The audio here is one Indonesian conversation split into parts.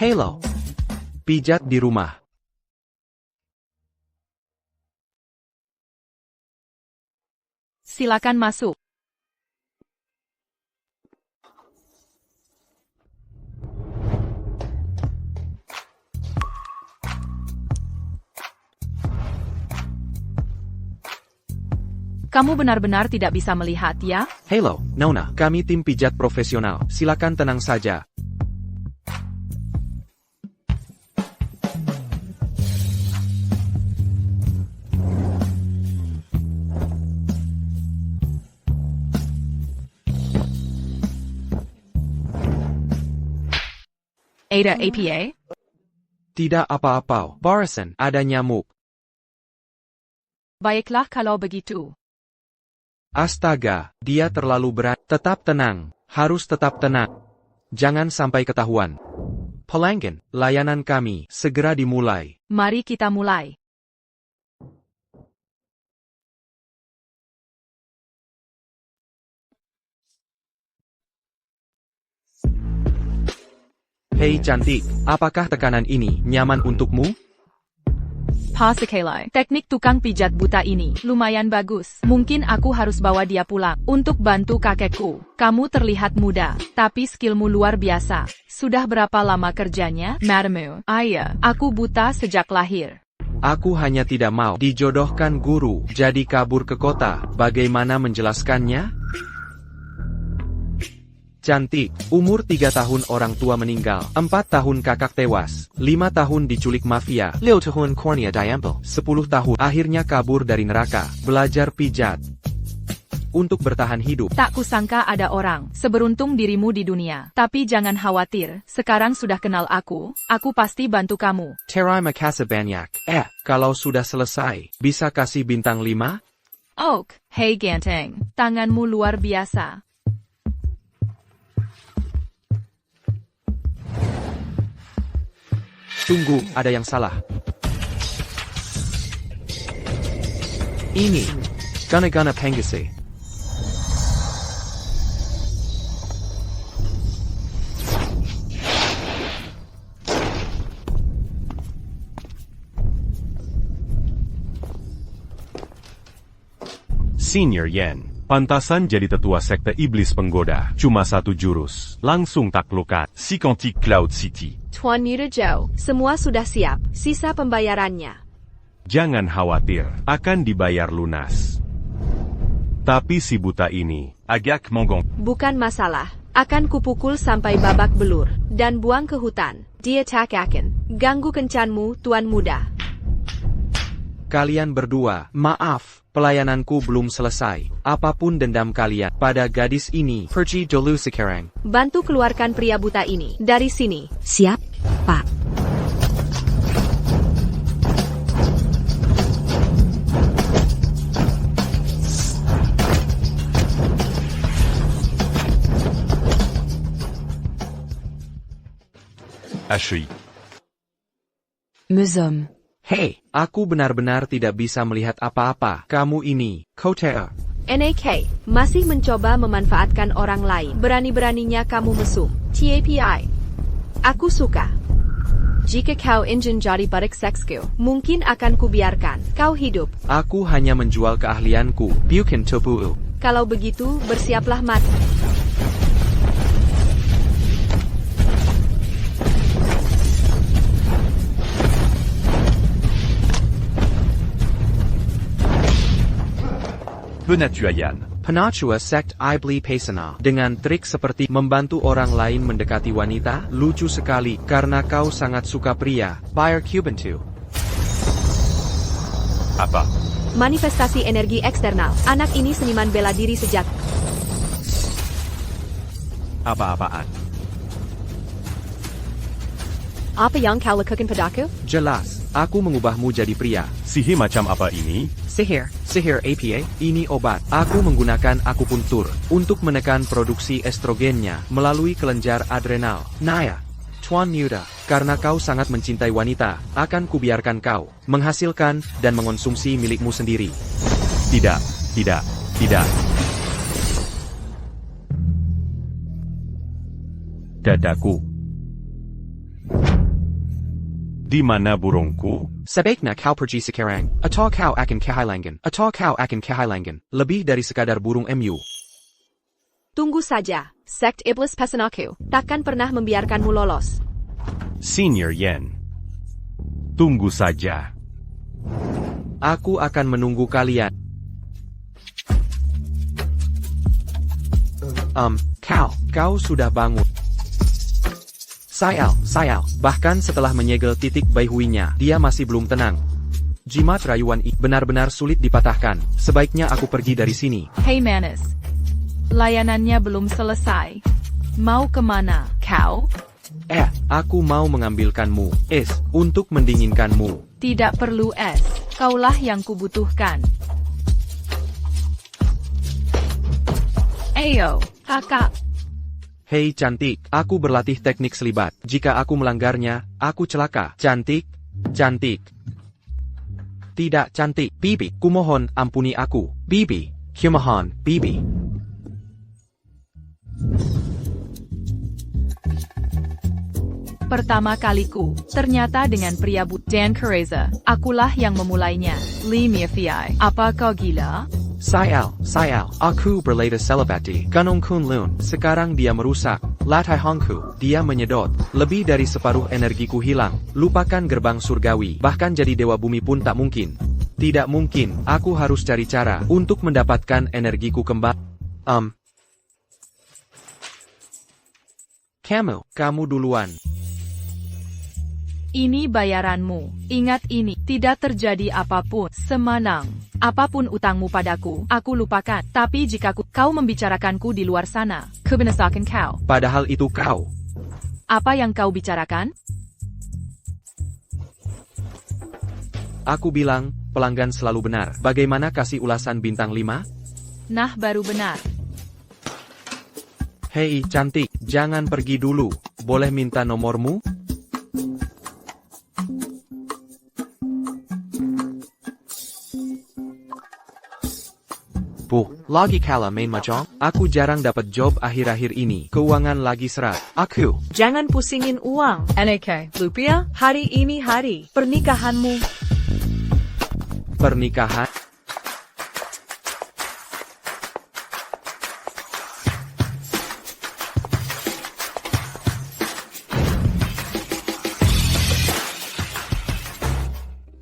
Halo. Pijat di rumah. Silakan masuk. Kamu benar-benar tidak bisa melihat, ya? Halo, Nona. Kami tim pijat profesional. Silakan tenang saja. Ada APA? Tidak apa-apa, Barasan. Ada nyamuk. Baiklah kalau begitu. Astaga, dia terlalu berat. Tetap tenang. Harus tetap tenang. Jangan sampai ketahuan. Pelanggan, layanan kami segera dimulai. Mari kita mulai. Hei cantik, apakah tekanan ini nyaman untukmu? Pasakelai. Teknik tukang pijat buta ini lumayan bagus. Mungkin aku harus bawa dia pulang untuk bantu kakekku. Kamu terlihat muda, tapi skillmu luar biasa. Sudah berapa lama kerjanya, Madamu? Ayah, aku buta sejak lahir. Aku hanya tidak mau dijodohkan guru, jadi kabur ke kota. Bagaimana menjelaskannya? Cantik, umur 3 tahun orang tua meninggal, 4 tahun kakak tewas, 5 tahun diculik mafia, 6 tahun kornea diambil, 10 tahun akhirnya kabur dari neraka, belajar pijat. Untuk bertahan hidup. Tak kusangka ada orang seberuntung dirimu di dunia. Tapi jangan khawatir, sekarang sudah kenal aku pasti bantu kamu. Terima kasih banyak. Kalau sudah selesai, bisa kasih bintang 5? Oak, hei ganteng, tanganmu luar biasa. Tunggu, ada yang salah. Ini Gana-Gana Pengase. Senior Yen, pantasan jadi tetua sekte iblis penggoda. Cuma 1 jurus, langsung taklukan. Si Quantic Cloud City. Tuan Mirajo, semua sudah siap. Sisa pembayarannya. Jangan khawatir, akan dibayar lunas. Tapi si buta ini agak monggong. Bukan masalah. Akan kupukul sampai babak belur dan buang ke hutan. Dia tak akan ganggu kencanmu, Tuan Muda. Kalian berdua, maaf, pelayananku belum selesai. Apapun dendam kalian pada gadis ini, pergi dulu sekarang. Bantu keluarkan pria buta ini dari sini. Siap, Pak. Ashley. Muzum. Hei, aku benar-benar tidak bisa melihat apa-apa. Kamu ini, Kotea. NAK, masih mencoba memanfaatkan orang lain. Berani-beraninya kamu mesum. TAPI. Aku suka. Jika kau ingin jadi barik seksku, mungkin akan kubiarkan kau hidup. Aku hanya menjual keahlianku, bukan topu. Kalau begitu, bersiaplah mati. Penachua sekt Ibli Pesana. Dengan trik seperti membantu orang lain mendekati wanita, lucu sekali, karena kau sangat suka pria. Bayar Cubantu. Apa? Manifestasi energi eksternal. Anak ini seniman bela diri sejati. Apa-apaan? Apa yang kau lakukan padaku? Jelas, aku mengubahmu jadi pria. Sihir macam apa ini? Sihir APA, ini obat. Aku menggunakan akupuntur untuk menekan produksi estrogennya melalui kelenjar adrenal. Naya, Tuan Muda, karena kau sangat mencintai wanita, akan kubiarkan kau menghasilkan dan mengonsumsi milikmu sendiri. Tidak. Dadaku. Di mana burungku? Sebaiknya kau pergi sekarang, atau kau akan kehilangan. Lebih dari sekadar burung MU. Tunggu saja, sekt iblis pesan aku, takkan pernah membiarkanmu lolos. Senior Yen. Tunggu saja. Aku akan menunggu kalian. Kau sudah bangun. Sayal, bahkan setelah menyegel titik baihuinya, dia masih belum tenang. Jimat rayuan benar-benar sulit dipatahkan. Sebaiknya aku pergi dari sini. Hey Manis. Layanannya belum selesai. Mau kemana, kau? Aku mau mengambilkanmu es untuk mendinginkanmu. Tidak perlu es. Kaulah yang kubutuhkan. Ayo, kakak. Hei cantik, aku berlatih teknik selibat. Jika aku melanggarnya, aku celaka. Cantik. Tidak cantik. Bibi, kumohon ampuni aku. Bibi, kumohon, Bibi. Pertama kaliku, ternyata dengan pria Dan Careza. Akulah yang memulainya. Li Miafiai, apa kau gila? Sayal, aku berleda selebati. Gunung Kunlun, sekarang dia merusak. Latai Hongku, dia menyedot. Lebih dari separuh energiku hilang. Lupakan gerbang surgawi. Bahkan jadi dewa bumi pun tak mungkin. Tidak mungkin, aku harus cari cara untuk mendapatkan energiku kembali. Kamu duluan. Ini bayaranmu. Ingat ini, tidak terjadi apapun. Semanang. Apapun utangmu padaku, aku lupakan. Tapi jika kau membicarakanku di luar sana, kebenasakan kau. Padahal itu kau. Apa yang kau bicarakan? Aku bilang, pelanggan selalu benar. Bagaimana kasih ulasan bintang 5? Nah baru benar. Hei cantik, jangan pergi dulu. Boleh minta nomormu? Lagi kalah main mahjong? Aku jarang dapat job akhir-akhir ini. Keuangan lagi serat. Aku. Jangan pusingin uang. NAK, Lupia, hari ini hari pernikahanmu. Pernikahan?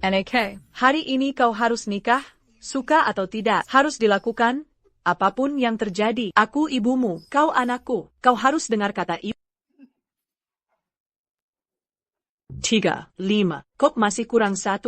NAK, hari ini kau harus nikah, suka atau tidak, harus dilakukan. Apapun yang terjadi, aku ibumu, kau anakku, kau harus dengar kata ibu. 3, 5, kok masih kurang 1?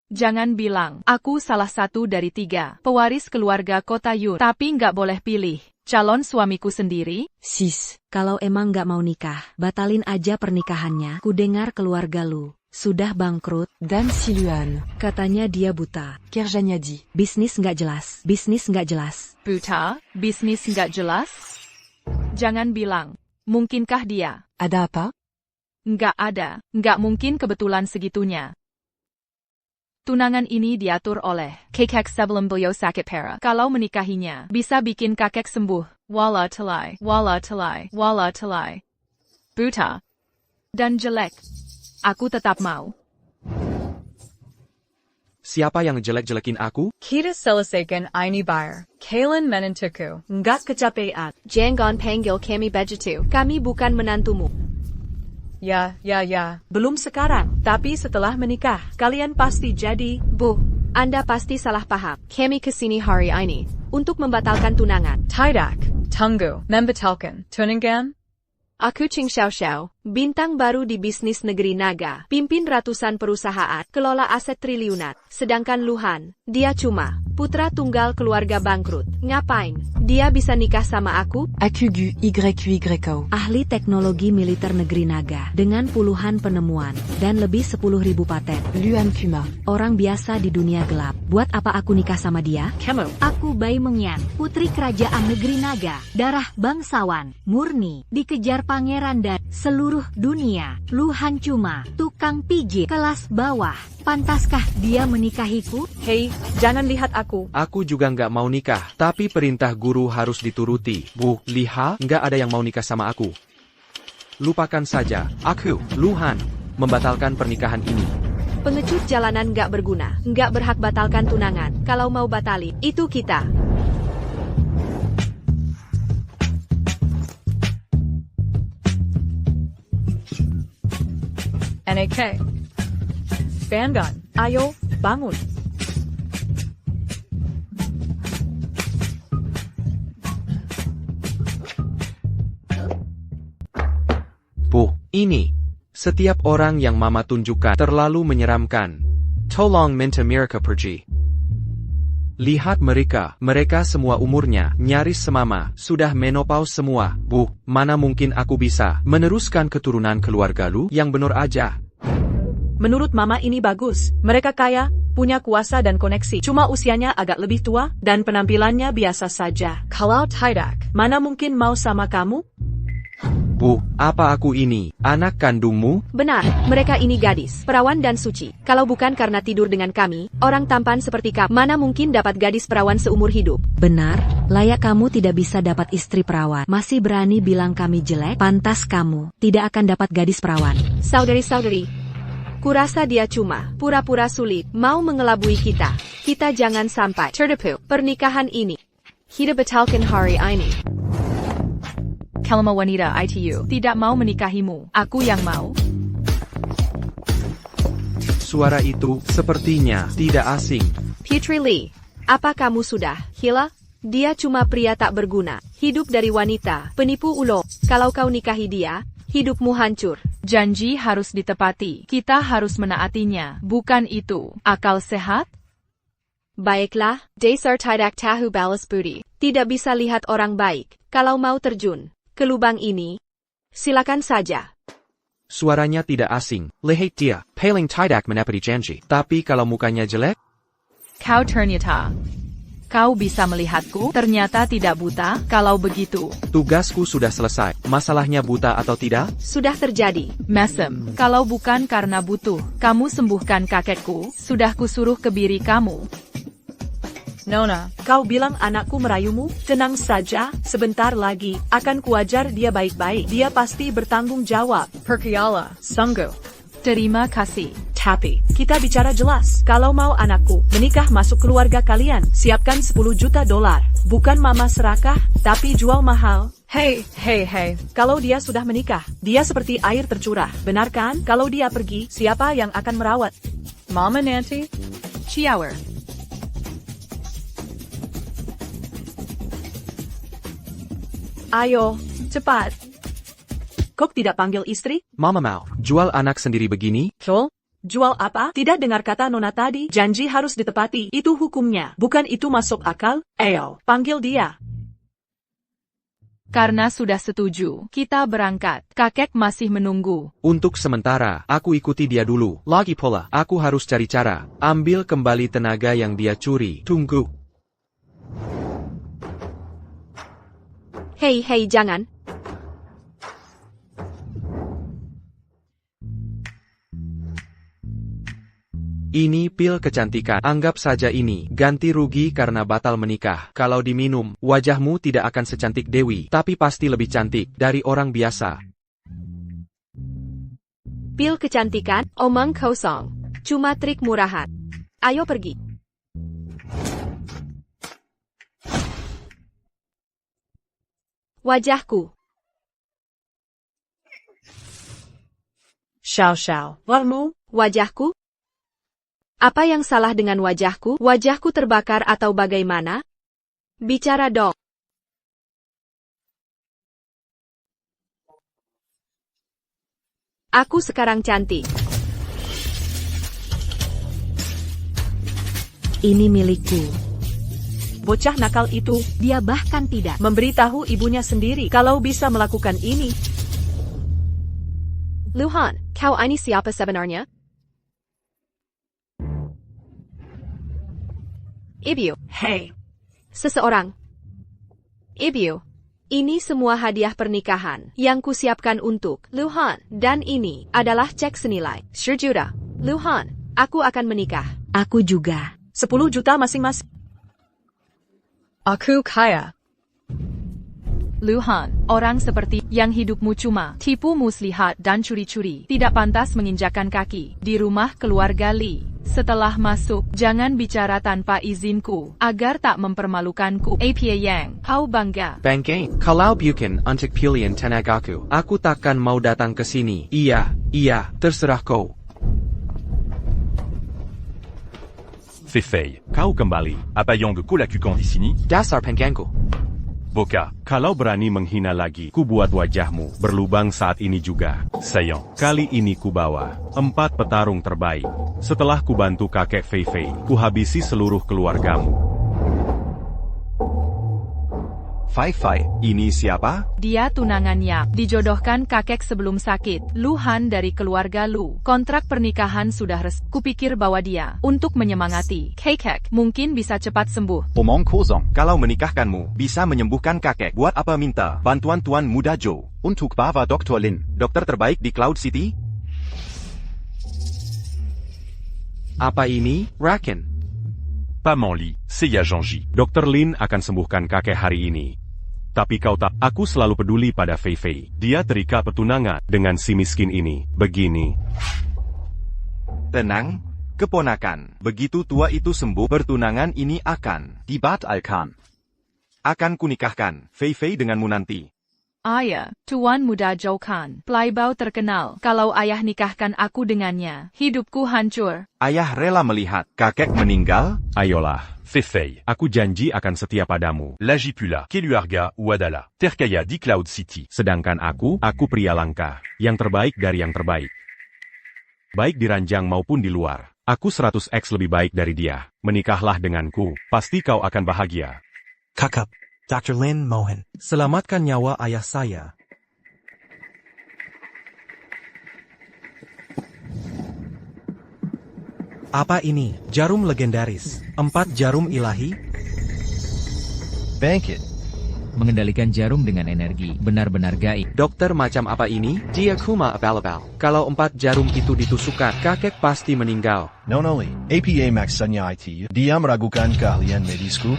Jangan bilang, aku salah satu dari 3 pewaris keluarga kota Yun. Tapi nggak boleh pilih calon suamiku sendiri. Sis, kalau emang nggak mau nikah, batalin aja pernikahannya. Kudengar keluarga lu sudah bangkrut. Dan si Luan, katanya dia buta. Kerjanya di bisnis nggak jelas. Buta, bisnis nggak jelas? Jangan bilang, mungkinkah dia? Ada apa? Nggak ada, nggak mungkin kebetulan segitunya. Tunangan ini diatur oleh kakek sebelum beliau sakit parah. Kalau menikahinya, bisa bikin kakek sembuh. Wala telai. Buta. Dan jelek. Aku tetap mau. Siapa yang jelek-jelekin aku? Kita selesaikan ini bayar. Kailan menentuku. Nggak kecapean. Jangan panggil kami begitu. Kami bukan menantumu. Ya. Belum sekarang, tapi setelah menikah, kalian pasti jadi. Bu, Anda pasti salah paham. Kami kesini hari ini untuk membatalkan tunangan. Tidak, tunggu, membatalkan tunangan. Aku Ching Xiao, bintang baru di bisnis negeri naga, pimpin ratusan perusahaan, kelola aset triliunan. Sedangkan Luhan, dia cuma putra tunggal keluarga bangkrut. Ngapain? Dia bisa nikah sama aku? Aku Gu YYO, ahli teknologi militer negeri naga, dengan puluhan penemuan, dan lebih 10.000 paten. Luan Kuma, orang biasa di dunia gelap. Buat apa aku nikah sama dia? Kamu. Aku Bai Mengyan, putri kerajaan negeri naga, darah bangsawan, murni, dikejar pangeran dan seluruh dunia. Luhan cuma tukang pijit kelas bawah. Pantaskah dia menikahiku? Hei, jangan lihat aku. Aku juga nggak mau nikah, tapi perintah guru harus dituruti. Bu, liha, nggak ada yang mau nikah sama aku. lupakan saja. Aku, Luhan, membatalkan pernikahan ini. Pengecut jalanan nggak berguna, nggak berhak batalkan tunangan. Kalau mau batalin, itu kita. NAK. Vanguard, ayo, bangun. Bu, ini. Setiap orang yang mama tunjukkan terlalu menyeramkan. Tolong minta mereka pergi. Lihat mereka semua umurnya, nyaris semama, sudah menopause semua. Bu, mana mungkin aku bisa meneruskan keturunan keluarga lu yang benar aja. Menurut mama ini bagus. Mereka kaya, punya kuasa dan koneksi. Cuma usianya agak lebih tua, dan penampilannya biasa saja. Kalau tidak, mana mungkin mau sama kamu? Bu, apa aku ini, anak kandungmu? Benar, mereka ini gadis, perawan dan suci. Kalau bukan karena tidur dengan kami, orang tampan seperti kamu, mana mungkin dapat gadis perawan seumur hidup? Benar, layak kamu tidak bisa dapat istri perawan. Masih berani bilang kami jelek? Pantas kamu tidak akan dapat gadis perawan. Saudari-saudari, kurasa dia cuma pura-pura sulit, mau mengelabui kita. Kita jangan sampai tertipu pernikahan ini. Hidup batalkan hari ini. Kelma wanita itu tidak mau menikahimu. Aku yang mau. Suara itu sepertinya tidak asing. Putri Lee, apa kamu sudah gila? Dia cuma pria tak berguna, hidup dari wanita, penipu ulo. Kalau kau nikahi dia, hidupmu hancur. Janji harus ditepati. Kita harus menaatinya. Bukan itu akal sehat? Baiklah, dasar tidak tahu balas budi. Tidak bisa lihat orang baik. Kalau mau terjun ke lubang ini, silakan saja. Suaranya tidak asing. Lihat dia, paling tidak menepati janji. Tapi kalau mukanya jelek? Kau ternyata. Kau bisa melihatku, ternyata tidak buta. Kalau begitu, Tugasku sudah selesai. Masalahnya buta atau tidak? Sudah terjadi. mesem. Kalau bukan karena butuh, kamu sembuhkan kakekku. Sudah kusuruh kebiri kamu. Nona, kau bilang anakku merayumu? Tenang saja, sebentar lagi akan kuajar dia baik-baik. Dia pasti bertanggung jawab. Percaya, sungguh. Terima kasih. Tapi, kita bicara jelas. Kalau mau anakku menikah masuk keluarga kalian, siapkan 10 juta dolar. Bukan mama serakah, tapi jual mahal. Hey. Kalau dia sudah menikah, dia seperti air tercurah. Benar kan? Kalau dia pergi, siapa yang akan merawat? Mama nanti? Shower. Ayo, cepat. Kok tidak panggil istri? Mama mau jual anak sendiri begini? Col? Jual apa? Tidak dengar kata Nona tadi? Janji harus ditepati. Itu hukumnya. Bukan itu masuk akal? Ayo, panggil dia. Karena sudah setuju, kita berangkat. Kakek masih menunggu. Untuk sementara, aku ikuti dia dulu. Lagi pula, aku harus cari cara. Ambil kembali tenaga yang dia curi. Tunggu. Hei, jangan. Ini pil kecantikan. Anggap saja ini ganti rugi karena batal menikah. Kalau diminum, wajahmu tidak akan secantik Dewi, tapi pasti lebih cantik dari orang biasa. Pil kecantikan, omong kosong. Cuma trik murahan. Ayo pergi. Wajahku. Xiao. Lalu? Wajahku? Apa yang salah dengan wajahku? Wajahku terbakar atau bagaimana? Bicara dong. Aku sekarang cantik. Ini milikku. Bocah nakal itu Dia bahkan tidak. memberitahu ibunya sendiri kalau bisa melakukan ini. Luhan, kau ini siapa sebenarnya? Ibu. Hey, Seseorang. Ibu. Ini semua hadiah pernikahan yang kusiapkan untuk Luhan. Dan ini adalah cek senilai 10 juta. Luhan, aku akan menikah. Aku juga. 10 juta masing-masing. Aku kaya. Luhan, orang seperti yang hidupmu cuma tipu muslihat dan curi-curi, tidak pantas menginjakan kaki di rumah keluarga Li. Setelah masuk, jangan bicara tanpa izinku, agar tak mempermalukanku. APA Yang, kau bangga. Banggain, kalau bukan untuk pilihan tenagaku, aku takkan mau datang ke sini. Iya, terserah kau. Fei, kau kembali. Apa yang kulakukan di sini? Dasar pengganggu. Boka, kalau berani menghina lagi, ku buat wajahmu berlubang saat ini juga. Sayang, kali ini ku bawa 4 petarung terbaik. Setelah ku bantu kakek Fei, ku habisi seluruh keluargamu. Fei, ini siapa? Dia tunangannya, dijodohkan kakek sebelum sakit, Luhan dari keluarga Lu. Kontrak pernikahan sudah resmi. Kupikir bawa dia, untuk menyemangati. Kakek, mungkin bisa cepat sembuh. Omong kosong. Kalau menikahkanmu, bisa menyembuhkan kakek. Buat apa minta bantuan Tuan Muda Joe? Untuk bawa Dr. Lin, dokter terbaik di Cloud City? Apa ini, Raken? Paman Li, saya janji. Dr. Lin akan sembuhkan kakek hari ini. Tapi kau tak, aku selalu peduli pada Fei. Dia terikat petunangan dengan si miskin ini. Begini. Tenang, keponakan. Begitu tua itu sembuh, pertunangan ini akan dibatalkan. Akan kunikahkan Fei denganmu nanti. Ayah, Tuan Muda Zhou Kan, playboy terkenal. Kalau ayah nikahkan aku dengannya, hidupku hancur. Ayah rela melihat kakek meninggal? Ayolah, Fei, aku janji akan setia padamu. Lagi pula, keluarga Wadala, terkaya di Cloud City. Sedangkan aku pria langka, yang terbaik dari yang terbaik. Baik di ranjang maupun di luar. Aku 100x lebih baik dari dia. Menikahlah denganku, pasti kau akan bahagia. Kakak, Dr. Lin Mohan. Selamatkan nyawa ayah saya. Apa ini? Jarum legendaris. 4 jarum ilahi? Bangkit. Mengendalikan jarum dengan energi, benar-benar gaib. Dokter macam apa ini? Dia kuma abal-abal. Kalau 4 jarum itu ditusukkan, kakek pasti meninggal. Nonoli, APA Max Sanya IT. Dia meragukan keahlian medisku.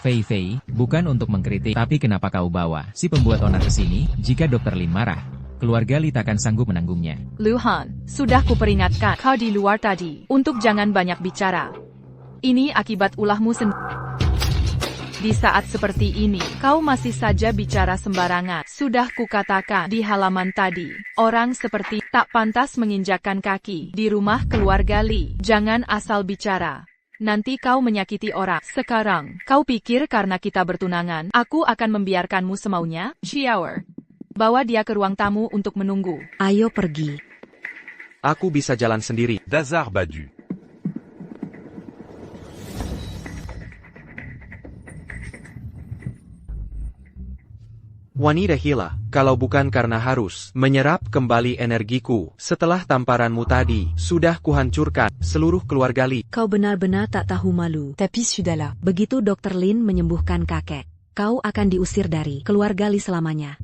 Fei, bukan untuk mengkritik, tapi kenapa kau bawa si pembuat onar ke sini? Jika Dr. Lin marah, keluarga Li takkan sanggup menanggungnya. Luhan, sudah kuperingatkan kau di luar tadi, untuk jangan banyak bicara. Ini akibat ulahmu sendiri. Di saat seperti ini, kau masih saja bicara sembarangan. Sudah kukatakan di halaman tadi, orang seperti tak pantas menginjakkan kaki di rumah keluarga Li. Jangan asal bicara. Nanti kau menyakiti orang. Sekarang, kau pikir karena kita bertunangan, aku akan membiarkanmu semaunya? Shower. Bawa dia ke ruang tamu untuk menunggu. Ayo pergi. Aku bisa jalan sendiri. Dazar Badu. Wanita hila, kalau bukan karena harus menyerap kembali energiku, setelah tamparanmu tadi, sudah kuhancurkan seluruh keluarga Li. Kau benar-benar tak tahu malu. Tapi sudahlah. Begitu Dr. Lin menyembuhkan kakek, kau akan diusir dari keluarga Li selamanya.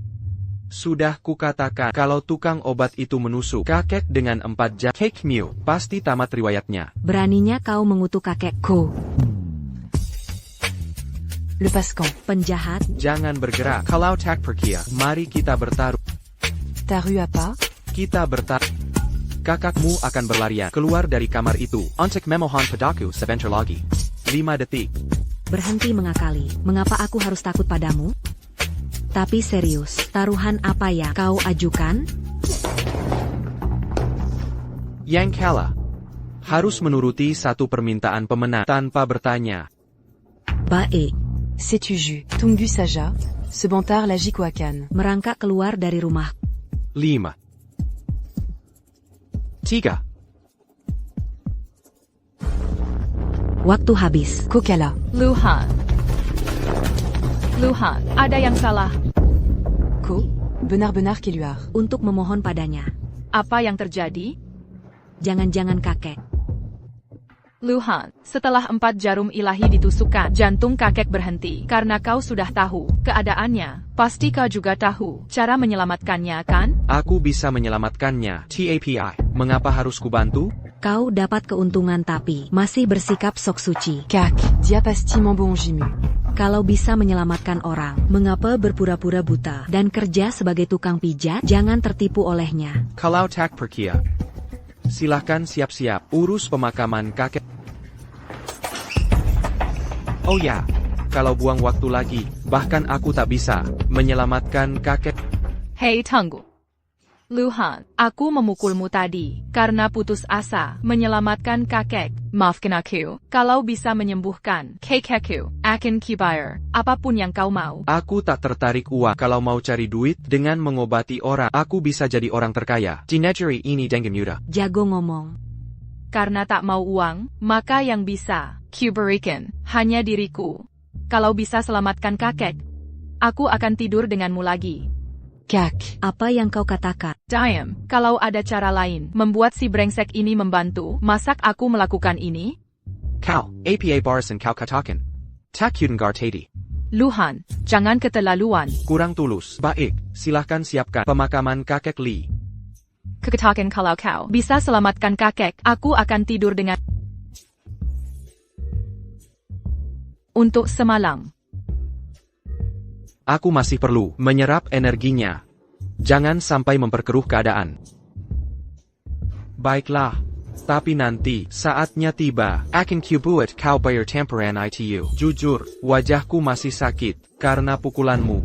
Sudah kukatakan, kalau tukang obat itu menusuk kakek dengan 4 jam, Cake Mew pasti tamat riwayatnya. Beraninya kau mengutuk kakekku. Lepaskan. Penjahat. Jangan bergerak. Kalau tak percaya, mari kita bertaruh. Taruh apa? Kita bertaruh. Kakakmu akan berlarian keluar dari kamar itu. Untuk memohon padaku sebentar lagi. 5 detik. Berhenti mengakali. Mengapa aku harus takut padamu? Tapi serius, taruhan apa yang kau ajukan? Yang kalah harus menuruti satu permintaan pemenang tanpa bertanya. Baik. Sais-tu ju, tunggu saja, sebentar lagi ku akan merangkak keluar dari rumah. 5, 3. Waktu habis. Kokala. Luhan, ada yang salah. Ko, benar-benar keluar. Untuk memohon padanya. Apa yang terjadi? Jangan-jangan kakek. Luhan, setelah 4 jarum ilahi ditusukkan, jantung kakek berhenti. Karena kau sudah tahu keadaannya, pasti kau juga tahu cara menyelamatkannya, kan? Aku bisa menyelamatkannya. TAPI, mengapa harus kubantu? Kau dapat keuntungan tapi masih bersikap sok suci. Kak, dia pasti membonjimu. Kalau bisa menyelamatkan orang, mengapa berpura-pura buta dan kerja sebagai tukang pijat? Jangan tertipu olehnya. Kalau tak percaya, silahkan siap-siap urus pemakaman kakek. Oh ya, kalau buang waktu lagi, bahkan aku tak bisa menyelamatkan kakek. Hei tunggu. Luhan, aku memukulmu tadi, karena putus asa, menyelamatkan kakek. Maafkan aku, kalau bisa menyembuhkan kakekku, akan kubayar, apapun yang kau mau. Aku tak tertarik uang. Kalau mau cari duit, dengan mengobati orang, aku bisa jadi orang terkaya. Di negeri ini dengan mudah. Jago ngomong. Karena tak mau uang, maka yang bisa, ku berikan, hanya diriku. Kalau bisa selamatkan kakek, aku akan tidur denganmu lagi. Kak, apa yang kau katakan? Diam, kalau ada cara lain, membuat si brengsek ini membantu, masak aku melakukan ini? Kau, apa barisan kau katakan? Tak kudengar tadi. Luhan, jangan keterlaluan. Kurang tulus. Baik, silahkan siapkan pemakaman kakek Lee. Kekatakan kalau kau bisa selamatkan kakek, aku akan tidur dengan... Untuk semalam. Aku masih perlu menyerap energinya. Jangan sampai memperkeruh keadaan. Baiklah. Tapi nanti, saatnya tiba, akan kubuat kau bayar temperan ITU. Jujur, wajahku masih sakit, karena pukulanmu.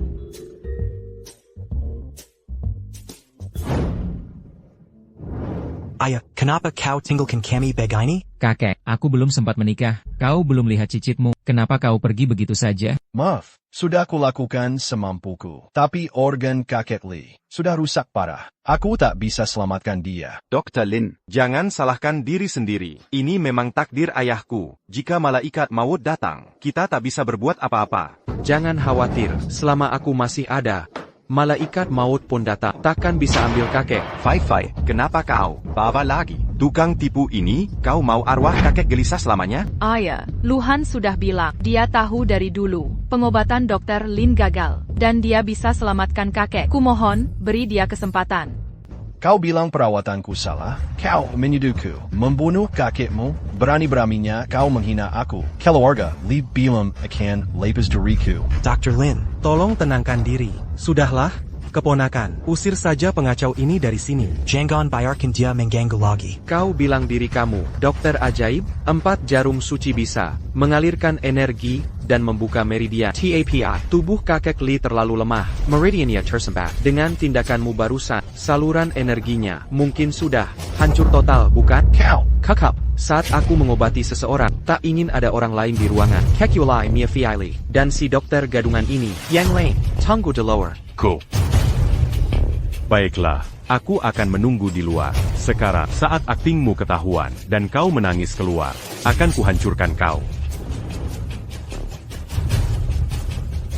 Ayah, kenapa kau tinggalkan kami begini? Kakek, aku belum sempat menikah. Kau belum lihat cicitmu. Kenapa kau pergi begitu saja? Maaf, sudah kulakukan semampuku. Tapi organ kakek Lee sudah rusak parah. Aku tak bisa selamatkan dia. Dr. Lin, jangan salahkan diri sendiri. Ini memang takdir ayahku. Jika malaikat maut datang, kita tak bisa berbuat apa-apa. Jangan khawatir, selama aku masih ada, malaikat maut pun datang, takkan bisa ambil kakek. Fai, kenapa kau bawa lagi? Tukang tipu ini, kau mau arwah kakek gelisah selamanya? Ayah, Luhan sudah bilang, dia tahu dari dulu, pengobatan Dr. Lin gagal, dan dia bisa selamatkan kakek. Kumohon, beri dia kesempatan. Kau bilang perawatanku salah? Kau menuduhku membunuh kakekmu? Berani-beraninya kau menghina aku. Keluarga Lee bilang akan lepas diriku. Dr. Lin, tolong tenangkan diri. Sudahlah, keponakan. Usir saja pengacau ini dari sini. Jangan biarkan dia mengganggu lagi. Kau bilang diri kamu, dokter ajaib, 4 jarum suci bisa mengalirkan energi dan membuka meridian. TAPI, tubuh kakek Lee terlalu lemah, meridiannya tersempat. Dengan tindakanmu barusan, saluran energinya mungkin sudah hancur total, bukan? Kau! Kakap, saat aku mengobati seseorang, tak ingin ada orang lain di ruangan. Kekulai Mia Fiali, dan si dokter gadungan ini, yang lain, tunggu di lower. Go. Baiklah, aku akan menunggu di luar. Sekarang, saat aktingmu ketahuan, dan kau menangis keluar, akan kuhancurkan kau.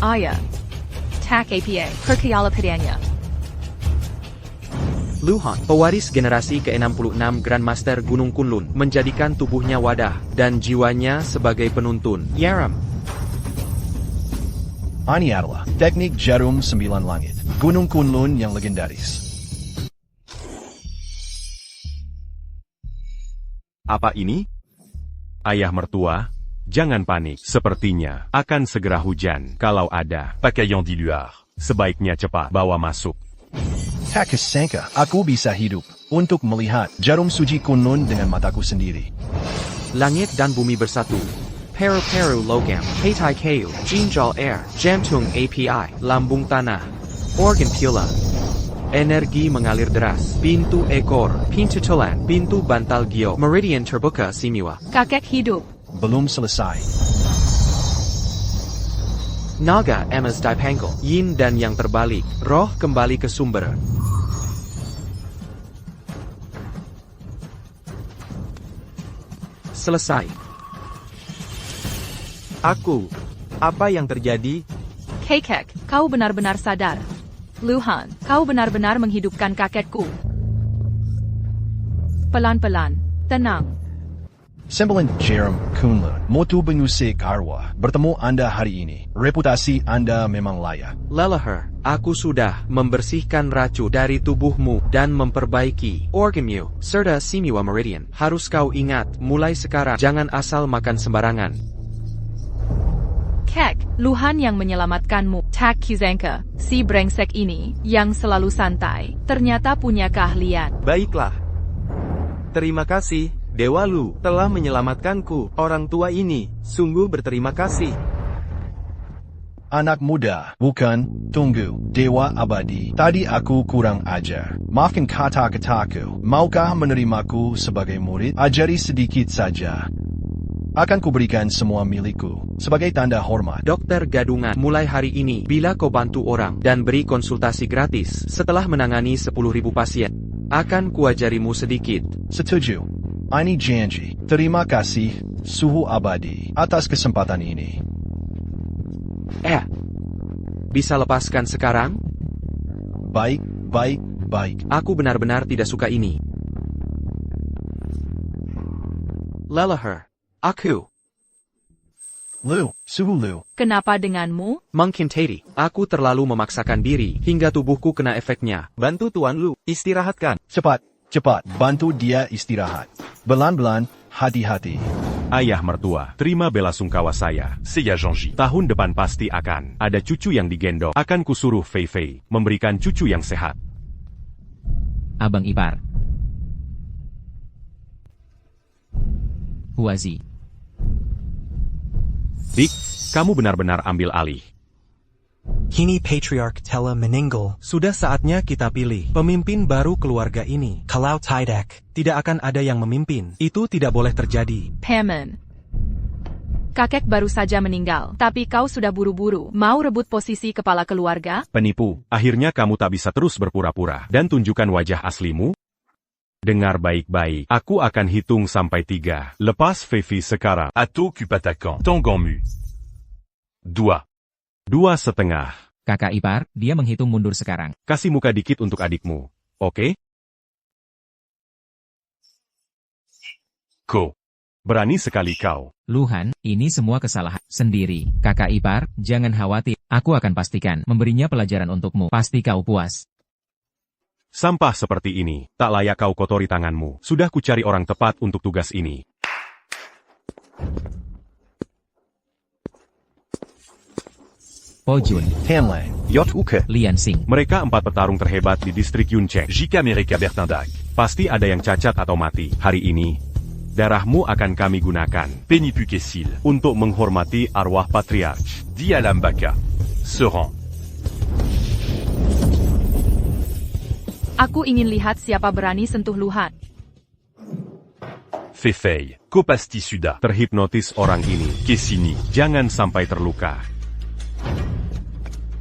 Ayah. Tak apa, perkayalapedanya. Luhan, pewaris generasi ke-66 Grandmaster Gunung Kunlun, menjadikan tubuhnya wadah, dan jiwanya sebagai penuntun. Yaram. Ini adalah teknik jarum 9 langit. Gunung Kunlun yang legendaris. Apa ini? Ayah mertua, jangan panik. Sepertinya akan segera hujan. Kalau ada Pacayant diluar. sebaiknya cepat bawa masuk. Tak kesangka aku bisa hidup untuk melihat jarum suci Kunlun dengan mataku sendiri. Langit dan bumi bersatu. Peru logam, Heitai kayu, Jinjal air, Jantung API, lambung tanah, organ pula. Energi mengalir deras. Pintu ekor, pintu tulang, pintu bantal gio, meridian terbuka semua. Kakek hidup. Belum selesai. Naga emas dipangkal, yin dan yang terbalik, roh kembali ke sumber. Selesai. Aku, apa yang terjadi? Kakek, kau benar-benar sadar. Luhan, kau benar-benar menghidupkan kakekku. Pelan-pelan, tenang. Sembilan jarum Kunlun, motu pengusik arwah. Bertemu Anda hari ini. Reputasi Anda memang layak. Leluhur, aku sudah membersihkan racun dari tubuhmu dan memperbaiki organmu, serta semua meridian. Harus kau ingat, mulai sekarang jangan asal makan sembarangan. Kek, Luhan yang menyelamatkanmu. Tak Kizanka, si brengsek ini, yang selalu santai, ternyata punya keahlian. Baiklah. Terima kasih, Dewa Lu, telah menyelamatkanku. Orang tua ini, sungguh berterima kasih. Anak muda, bukan, tunggu, Dewa Abadi. Tadi aku kurang ajar. Maafkan kata-kataku. Maukah menerimaku sebagai murid? Ajari sedikit saja. Akan kuberikan semua milikku, sebagai tanda hormat. Dokter gadungan, mulai hari ini, bila kau bantu orang dan beri konsultasi gratis setelah menangani 10.000 pasien, akan kuajarimu sedikit. Setuju. Ini janji. Terima kasih, Suhu Abadi, atas kesempatan ini. Bisa lepaskan sekarang? Baik. Aku benar-benar tidak suka ini. Lelah. Aku. Lu, Suhu Lu. Kenapa denganmu? Mungkin Teddy, aku terlalu memaksakan diri hingga tubuhku kena efeknya. Bantu Tuan Lu, istirahatkan. Cepat, bantu dia istirahat. Belan-belan, hati-hati. Ayah mertua, terima bela sungkawa saya. Seiya Zhangji. Tahun depan pasti akan ada cucu yang digendong. Akan kusuruh Fei Fei memberikan cucu yang sehat. Abang ipar. Huazi. Dik, kamu benar-benar ambil alih. Kini Patriarch telah meninggal. Sudah saatnya kita pilih pemimpin baru keluarga ini. Kalau tidak, tidak akan ada yang memimpin. Itu tidak boleh terjadi. Paman. Kakek baru saja meninggal, tapi kau sudah buru-buru, mau rebut posisi kepala keluarga? Penipu, akhirnya kamu tak bisa terus berpura-pura dan tunjukkan wajah aslimu? Dengar baik-baik, aku akan hitung sampai 3. Lepas Fei Fei sekarang. Ato Kupatakan. Tanganmu. 2. 2,5. Kakak ipar, dia menghitung mundur sekarang. Kasih muka dikit untuk adikmu, oke? Ko. Berani sekali kau. Luhan, ini semua kesalahan sendiri. Kakak ipar, jangan khawatir. Aku akan pastikan memberinya pelajaran untukmu. Pasti kau puas. Sampah seperti ini, tak layak kau kotori tanganmu. Sudah kucari orang tepat untuk tugas ini. Po Jun, Hanley, Yot Uke, Lian Xing. Mereka 4 petarung terhebat di distrik Yuncheng. Jika mereka bertindak, Pasti ada yang cacat atau mati. Hari ini, darahmu akan kami gunakan Penipu Kessil, untuk menghormati arwah patriarch. Dialam Baka, Seran. Aku ingin lihat siapa berani sentuh Luhan. Fei Fei, Kopasti Suda, Terhipnotis orang ini. Kessini. Jangan sampai terluka.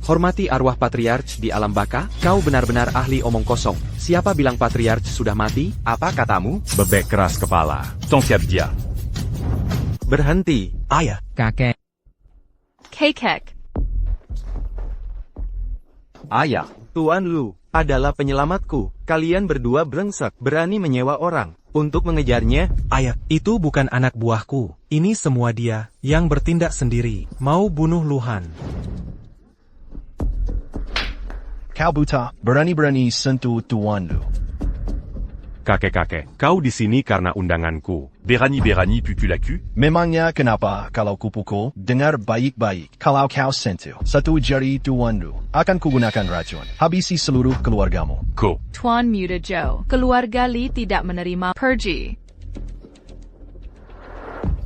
Hormati arwah patriarch di alam baka, kau benar-benar ahli omong kosong. Siapa bilang patriarch sudah mati? apa katamu? Bebek keras kepala. Tongkap dia. Berhenti. Ayah, Kakek. Kek. Ayah, Tuan Lu adalah penyelamatku. Kalian berdua brengsek, berani menyewa orang untuk mengejarnya. ayah, itu bukan anak buahku. Ini semua dia yang bertindak sendiri. Mau bunuh Luhan. Kau buta, berani-berani sentuh Tuan Lu. Kakek-kakek, kau di sini karena undanganku. Berani pupulaku. Memangnya kenapa kalau kupukul? Dengar baik-baik. Kalau kau sentuh satu jari Tuan Lu, akan kugunakan racun. Habisi seluruh keluargamu. Ko. Tuan Muda Joe, keluarga Li tidak menerima pergi.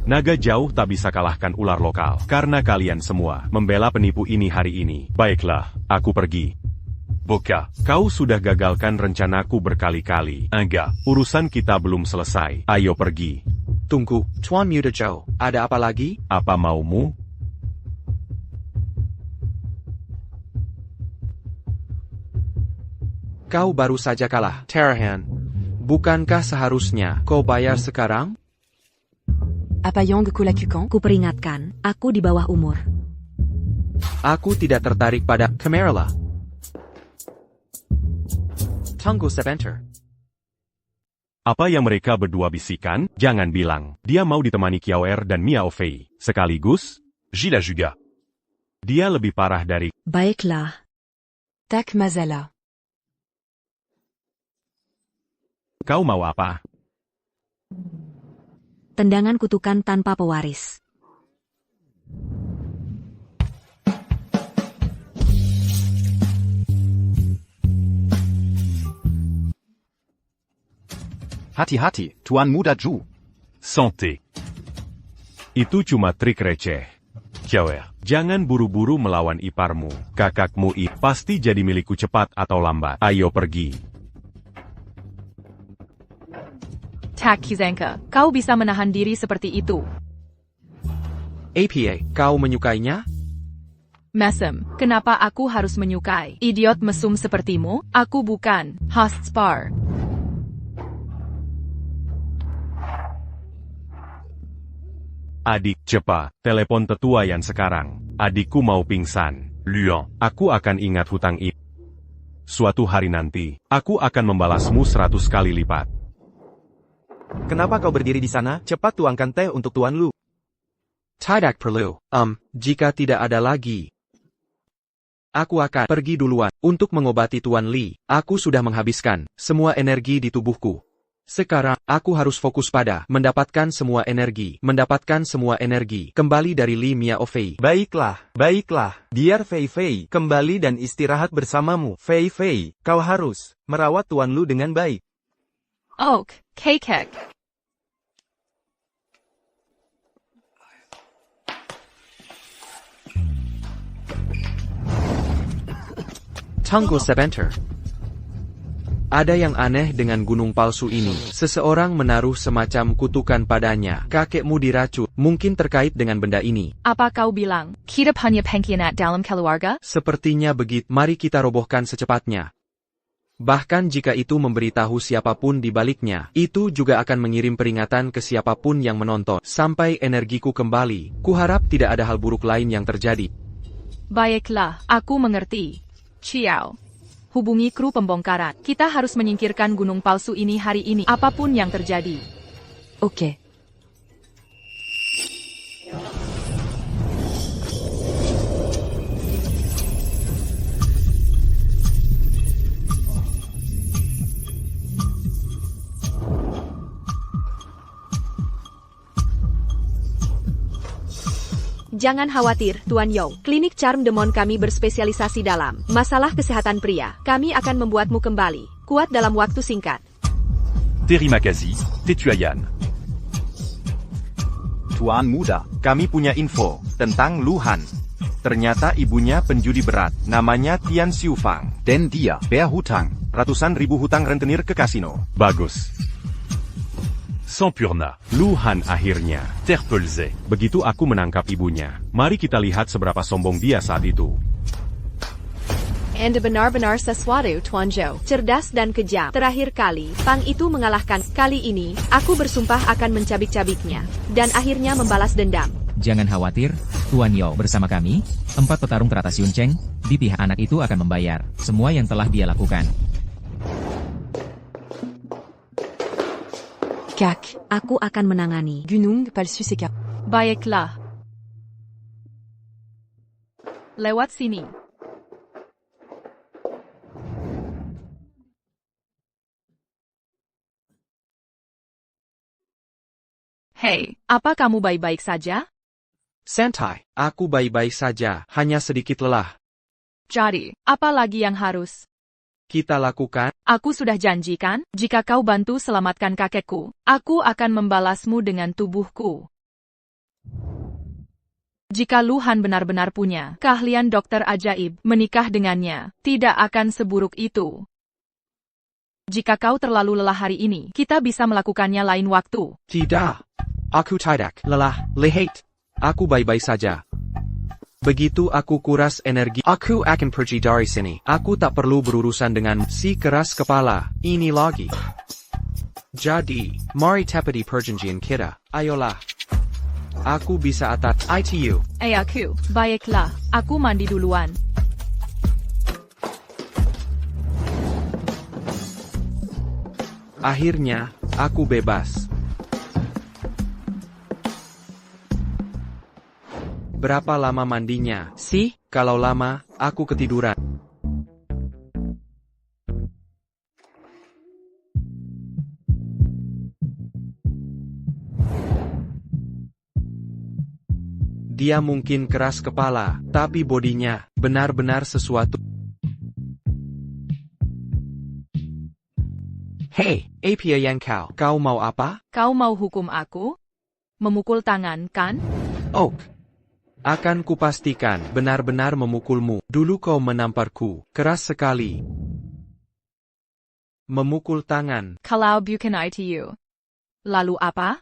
Naga jauh tak bisa kalahkan ular lokal. Karena kalian semua membela penipu ini hari ini. Baiklah, aku pergi. Boka. Kau sudah gagalkan rencanaku berkali-kali. Enggak. Urusan kita belum selesai. Ayo pergi. Tunggu, Tuan Muda Joe, ada apa lagi? Apa maumu? Kau baru saja kalah, Terahan. Bukankah seharusnya kau bayar sekarang? Apa yang kulakukan? Kuperingatkan, aku di bawah umur. Aku tidak tertarik pada Camarilla. Tunggu sebentar. Apa yang mereka berdua bisikan? Jangan bilang. Dia mau ditemani Kiaoer dan Miao Fei. Sekaligus? Gila juga. Dia lebih parah dari... Baiklah. Tak masalah. Kau mau apa? Tendangan kutukan tanpa pewaris. Hati-hati, Tuan Muda Zhu. Santé. Itu cuma trik receh. Kiawer. Jangan buru-buru melawan iparmu. Kakakmu pasti jadi milikku cepat atau lambat. Ayo pergi. Tak Kizanka, kau bisa menahan diri seperti itu. APA, kau menyukainya? Mesem, kenapa aku harus menyukai? Idiot mesum sepertimu, aku bukan Hostspar. Adik, cepat, telepon tetua yang sekarang. Adikku mau pingsan. Luan. Aku akan ingat hutang ini. Suatu hari nanti, aku akan membalasmu 100 kali lipat. Kenapa kau berdiri di sana? Cepat tuangkan teh untuk Tuan Lu. Tidak perlu. Jika tidak ada lagi, aku akan pergi duluan. Untuk mengobati Tuan Li, aku sudah menghabiskan semua energi di tubuhku. Sekarang, aku harus fokus pada mendapatkan semua energi. Kembali dari Li Miao Fei. Baiklah. Biar Fei Fei kembali dan istirahat bersamamu. Fei Fei, kau harus merawat Tuan Lu dengan baik. Ok, Kekek. Tunggu sebentar. Ada yang aneh dengan gunung palsu ini. Seseorang menaruh semacam kutukan padanya. Kakekmu diracun. Mungkin terkait dengan benda ini. Apa kau bilang? Kita hanya pengkhianat dalam keluarga? Sepertinya begitu. Mari kita robohkan secepatnya. Bahkan jika itu memberitahu siapapun di baliknya, itu juga akan mengirim peringatan ke siapapun yang menonton. Sampai energiku kembali. Kuharap tidak ada hal buruk lain yang terjadi. Baiklah, aku mengerti. Ciao. Hubungi kru pembongkaran. Kita harus menyingkirkan gunung palsu ini hari ini, apapun yang terjadi. Oke. Jangan khawatir, Tuan Yong. Klinik Charm Demon kami berspesialisasi dalam masalah kesehatan pria. Kami akan membuatmu kembali kuat dalam waktu singkat. Terimakazi, Tetuayan. Tuan Muda, kami punya info tentang Lu Han. Ternyata ibunya penjudi berat, namanya Tian Xiufang. Dan dia berhutang ratusan ribu hutang rentenir ke kasino. Bagus. Sampurna. Lu Han akhirnya. Terpelze. Begitu aku menangkap ibunya, mari kita lihat seberapa sombong dia saat itu. Anda benar-benar sesuatu, Tuan Zhou. Cerdas dan kejam. Terakhir kali, Pang itu mengalahkan. Kali ini, aku bersumpah akan mencabik-cabiknya. Dan akhirnya membalas dendam. Jangan khawatir, Tuan Yao bersama kami, 4 petarung teratas Yun Cheng, di pihak anak itu akan membayar semua yang telah dia lakukan. Kak, aku akan menangani Gunung Palsu Sekar. Baiklah. Lewat sini. Hei, apa kamu baik-baik saja? Santai, aku baik-baik saja, hanya sedikit lelah. Jadi, apa lagi yang harus kita lakukan? Aku sudah janjikan, jika kau bantu selamatkan kakekku, aku akan membalasmu dengan tubuhku. Jika Lu Han benar-benar punya keahlian dokter ajaib, menikah dengannya tidak akan seburuk itu. Jika kau terlalu lelah hari ini, kita bisa melakukannya lain waktu. Tidak. Aku tidak lelah, lehat. Aku baik-baik saja. Begitu aku kuras energi, aku akan pergi dari sini. Aku tak perlu berurusan dengan si keras kepala ini lagi. Jadi, mari tepati perjanjian kita. Ayolah. Aku bisa atas ITU. Aku, baiklah, aku mandi duluan. Akhirnya, aku bebas. Berapa lama mandinya? Sih, kalau lama, aku ketiduran. Dia mungkin keras kepala, tapi bodinya benar-benar sesuatu. Hey, apa yang kau mau apa? Kau mau hukum aku? Memukul tangan, kan? Oak. Akan kupastikan benar-benar memukulmu. Dulu kau menamparku, keras sekali. Memukul tangan. Kalau bukan itu. Lalu apa?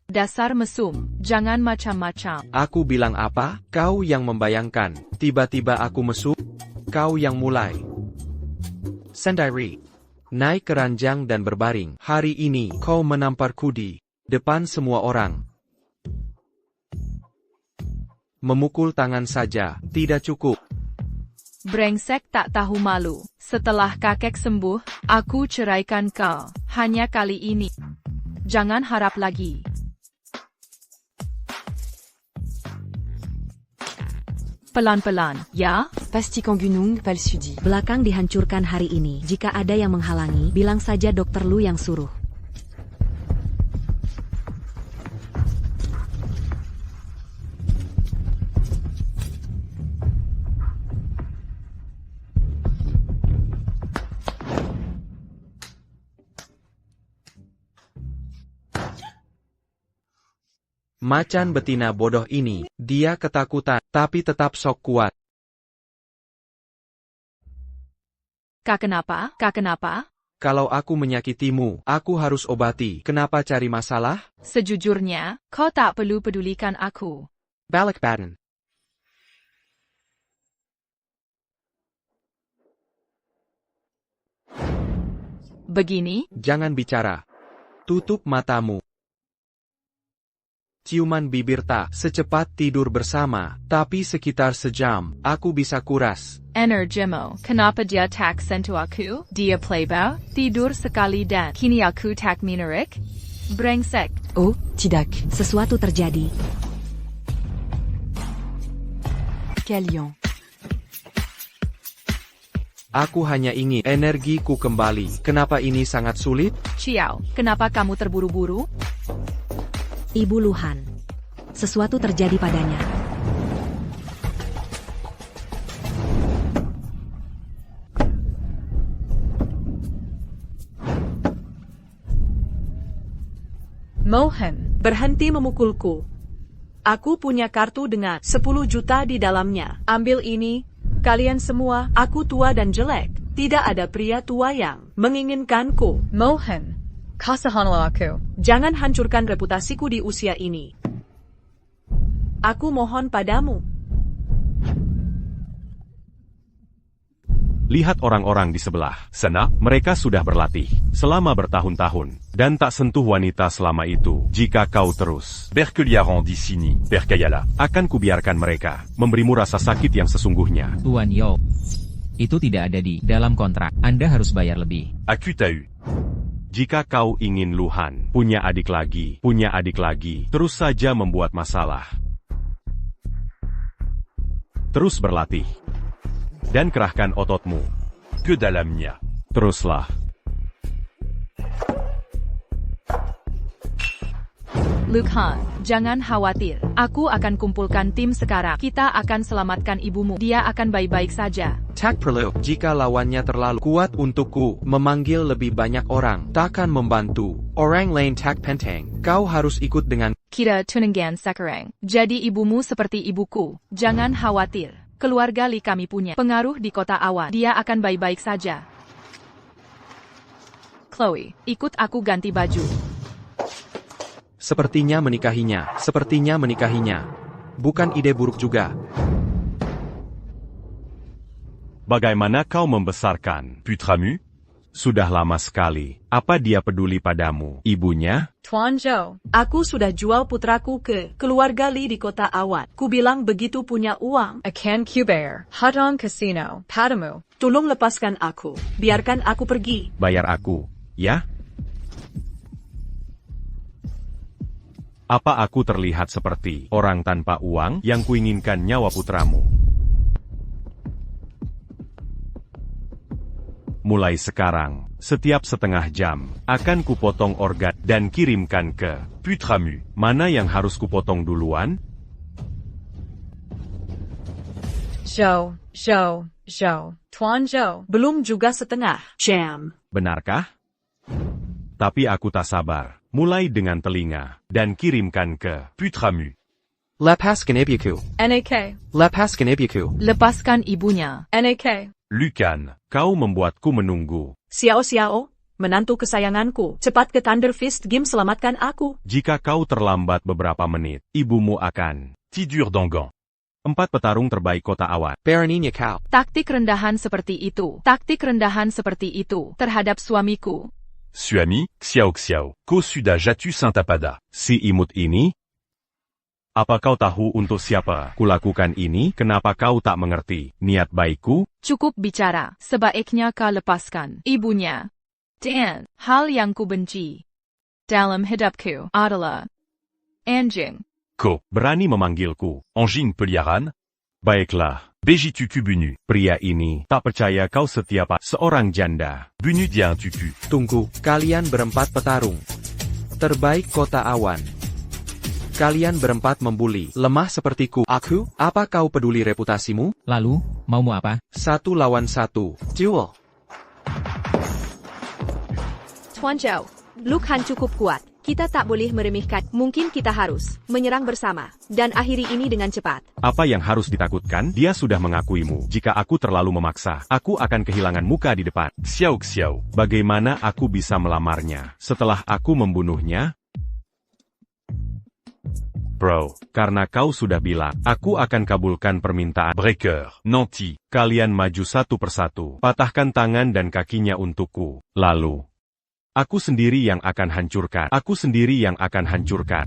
Dasar mesum, jangan macam-macam. Aku bilang apa? Kau yang membayangkan. Tiba-tiba aku mesum. Kau yang mulai. Sendiri. Naik keranjang dan berbaring. Hari ini kau menamparku di depan semua orang. Memukul tangan saja, tidak cukup. Brengsek tak tahu malu. Setelah kakek sembuh, aku ceraikan kau. Hanya kali ini. Jangan harap lagi. Pelan-pelan, ya? Pastikon Gunung Palsudi. Belakang dihancurkan hari ini. Jika ada yang menghalangi, bilang saja Dokter Lu yang suruh. Macan betina bodoh ini, dia ketakutan, tapi tetap sok kuat. Kak kenapa? Kak kenapa? Kalau aku menyakitimu, aku harus obati. Kenapa cari masalah? Sejujurnya, kau tak perlu pedulikan aku. Balik badan. Begini? Jangan bicara. Tutup matamu. Ciuman bibir tak secepat tidur bersama, tapi sekitar sejam, aku bisa kuras. Energimu, kenapa dia tak sentuh aku? Dia playboy, tidur sekali dan kini aku tak menarik? Brengsek. Oh, tidak. Sesuatu terjadi. Kalian. Aku hanya ingin energiku kembali. Kenapa ini sangat sulit? Ciao, kenapa kamu terburu-buru? Ibu Luhan. Sesuatu terjadi padanya. Mohan, berhenti memukulku. Aku punya kartu dengan 10 juta di dalamnya. Ambil ini, kalian semua. Aku tua dan jelek. Tidak ada pria tua yang menginginkanku. Mohan, kasahanlah aku. Jangan hancurkan reputasiku di usia ini. Aku mohon padamu. Lihat orang-orang di sebelah sana, mereka sudah berlatih selama bertahun-tahun, dan tak sentuh wanita selama itu. Jika kau terus Berkeliaran di sini, percayalah. akan kubiarkan mereka memberimu rasa sakit yang sesungguhnya. Tuan Yo. Itu tidak ada di dalam kontrak. Anda harus bayar lebih. Aku tahu. Jika kau ingin Luhan punya adik lagi, terus saja membuat masalah. Terus berlatih. Dan kerahkan ototmu. Que dalamnya. Teruslah. Lukhan, jangan khawatir. Aku akan kumpulkan tim sekarang. Kita akan selamatkan ibumu. Dia akan baik-baik saja. Tak perlu. Jika lawannya terlalu kuat untukku, memanggil lebih banyak orang takkan membantu. Orang lain tak penting. Kau harus ikut dengan Kita tunangan sekarang. Jadi ibumu seperti ibuku. Jangan khawatir. Keluarga Li kami punya pengaruh di kota awan. Dia akan baik-baik saja. Chloe, ikut aku ganti baju. Sepertinya menikahinya. Bukan ide buruk juga. Bagaimana kau membesarkan Putramu? Sudah lama sekali. Apa dia peduli padamu, ibunya? Tuan Zhou, aku sudah jual putraku ke keluarga Li di kota awan. Ku bilang begitu punya uang. Akan kubayar. Hadang Casino. Padamu. Tolong lepaskan aku. Biarkan aku pergi. Bayar aku, ya? Apa aku terlihat seperti orang tanpa uang yang kuinginkan nyawa putramu? Mulai sekarang, setiap setengah jam, akan kupotong organ dan kirimkan ke Putramu. mana yang harus kupotong duluan? Zhou. Tuan Zhou. Belum juga setengah. Jam. Benarkah? Tapi aku tak sabar. Mulai dengan telinga, dan kirimkan ke Putramu. Lepaskan ibuku. NAK. Lepaskan ibuku. Lepaskan ibunya. NAK. Lucan. Kau membuatku menunggu. Xiao, menantu kesayanganku. Cepat ke Thunder Fist Game selamatkan aku. Jika kau terlambat beberapa menit, ibumu akan. Tidur Dangan. 4 petarung terbaik kota awan. Beraninya kau. Taktik rendahan seperti itu. Terhadap suamiku. Suami, Xiao. Kosuda Jatu Saintapada. Si imut ini? Apa kau tahu untuk siapa kulakukan ini? Kenapa kau tak mengerti niat baikku? Cukup bicara. Sebaiknya kau lepaskan ibunya. Dan, hal yang ku benci dalam hidupku adalah anjing. Ko. Berani memanggilku. Anjing Peliaran. Baiklah. Bejitu Kubunu. Pria ini tak percaya kau setia seorang janda. Bunu Dian Tuku. Tunggu, kalian berempat petarung terbaik kota awan. Kalian berempat membuli lemah sepertiku. Aku, apa kau peduli reputasimu? Lalu, maumu apa? 1 lawan 1. Duel. Tuan Zhou, Luke Han cukup kuat. Kita tak boleh meremehkan. Mungkin kita harus menyerang bersama dan akhiri ini dengan cepat. Apa yang harus ditakutkan? Dia sudah mengakuimu. Jika aku terlalu memaksa, aku akan kehilangan muka di depan. Xiao. Bagaimana aku bisa melamarnya setelah aku membunuhnya? Bro, karena kau sudah bilang, aku akan kabulkan permintaan. Breaker. Nanti. Kalian maju satu persatu, patahkan tangan dan kakinya untukku. Lalu, aku sendiri yang akan hancurkan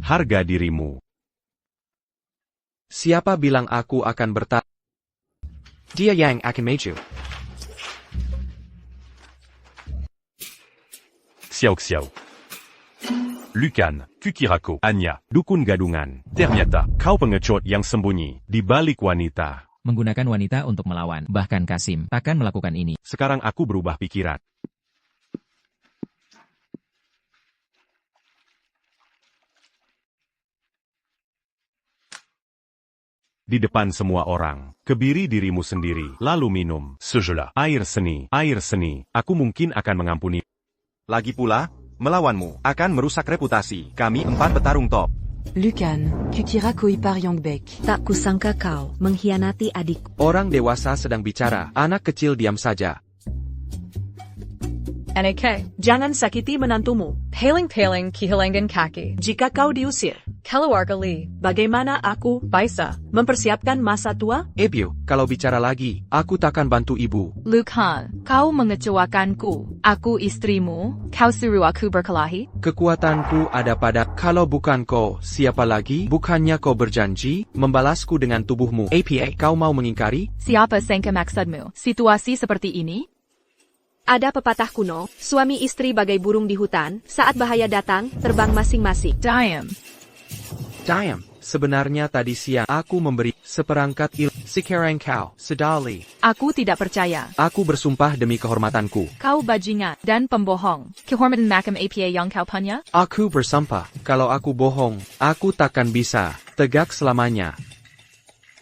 harga dirimu. Siapa bilang aku akan Dia yang akan maju. Xiao. Lucan. Kukirako. Anya. Dukun gadungan. Ternyata. Kau pengecut yang sembunyi di balik wanita. Menggunakan wanita untuk melawan. Bahkan Kasim takkan melakukan ini. Sekarang aku berubah pikiran. Di depan semua orang, kebiri dirimu sendiri, lalu minum. Sejelah. Air seni. Aku mungkin akan mengampuni. Lagi pula, melawanmu akan merusak reputasi. Kami 4 petarung top. Lucan, Kukirako Ipar Yongbek. Tak kusangka kau mengkhianati adikku. Orang dewasa sedang bicara, anak kecil diam saja. NAK. Jangan sakiti menantumu. Paling kehilangan kaki. Jika kau diusir, keluarga Li. Bagaimana aku bisa mempersiapkan masa tua? Ibu, kalau bicara lagi, aku takkan bantu ibu. Luke Han, kau mengecewakanku. Aku istrimu, kau suruh aku berkelahi? Kekuatanku ada pada, kalau bukan kau, siapa lagi? Bukannya kau berjanji, membalasku dengan tubuhmu. APA, kau mau mengingkari? Siapa sangka maksudmu? Situasi seperti ini? Ada pepatah kuno, suami istri bagai burung di hutan, saat bahaya datang, terbang masing-masing. Diam. Sebenarnya tadi siang, aku memberi seperangkat sekarang kau, sedali. Aku tidak percaya. Aku bersumpah demi kehormatanku. Kau bajingan dan pembohong. Kehormatan makam APA yang kau punya? Aku bersumpah, kalau aku bohong, aku takkan bisa tegak selamanya.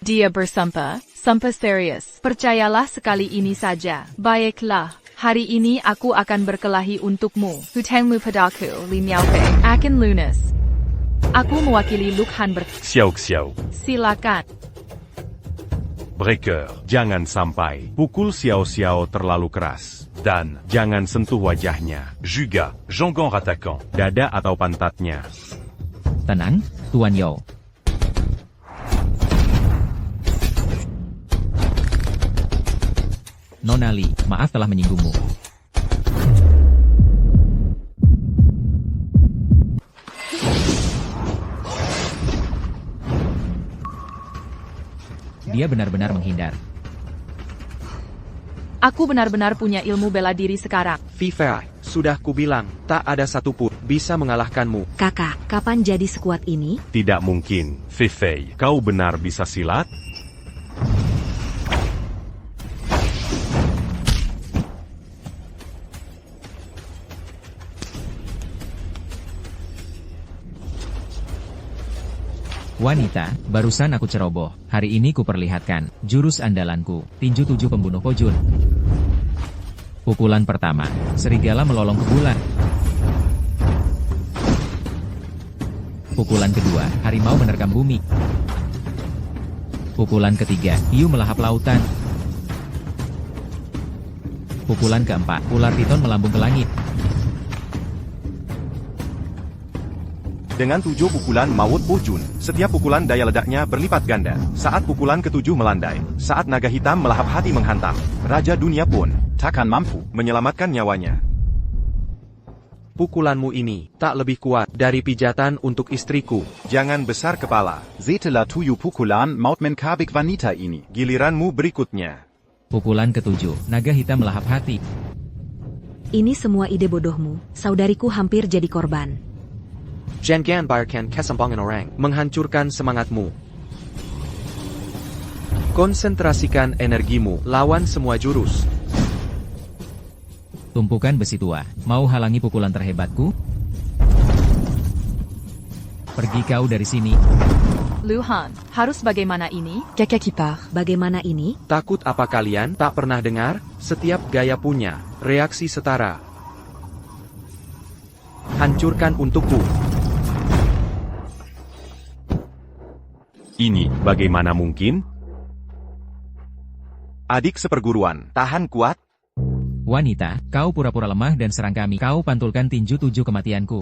Dia bersumpah, sumpah serius. Percayalah sekali ini saja. Baiklah. Hari ini aku akan berkelahi untukmu. Hutangmu padaku, Li Miaofei, akan lunas. Aku mewakili Luke Han Xiao. Silakan. Breaker. Jangan sampai pukul Xiao terlalu keras. Dan jangan sentuh wajahnya. Juga. Jangan ratakan. Dada atau pantatnya. Tenang, Tuan Yo. Nona Li, maaf telah menyinggungmu. Dia benar-benar menghindar. Aku benar-benar punya ilmu bela diri sekarang. Viva, sudah kubilang, tak ada satupun bisa mengalahkanmu. Kakak, kapan jadi sekuat ini? Tidak mungkin. Feifei. Kau benar bisa silat? Wanita, barusan aku ceroboh. Hari ini kuperlihatkan jurus andalanku, tinju 7 pembunuh pojun. Pukulan pertama, serigala melolong ke bulan. Pukulan kedua, harimau menerkam bumi. Pukulan ketiga, hiu melahap lautan. Pukulan keempat, ular piton melambung ke langit. Dengan 7 pukulan maut pojun, setiap pukulan daya ledaknya berlipat ganda. Saat pukulan ke-7 melandai, saat naga hitam melahap hati menghantam, Raja Dunia pun takkan mampu menyelamatkan nyawanya. Pukulanmu ini tak lebih kuat dari pijatan untuk istriku. Jangan besar kepala. Setelah 7 pukulan maut menkabik wanita ini. Giliranmu berikutnya. Pukulan ke-7, naga hitam melahap hati. Ini semua ide bodohmu, saudariku hampir jadi korban. Jangan biarkan kesempangan orang menghancurkan semangatmu. Konsentrasikan energimu lawan semua jurus. Tumpukan besi tua, mau halangi pukulan terhebatku? Pergi kau dari sini. Lu Han, harus bagaimana ini? Bagaimana ini? Takut apa kalian tak pernah dengar? Setiap gaya punya reaksi setara. Hancurkan untukku. Ini bagaimana mungkin? Adik seperguruan, tahan kuat. Wanita, kau pura-pura lemah dan serang kami. Kau pantulkan tinju 7 kematianku.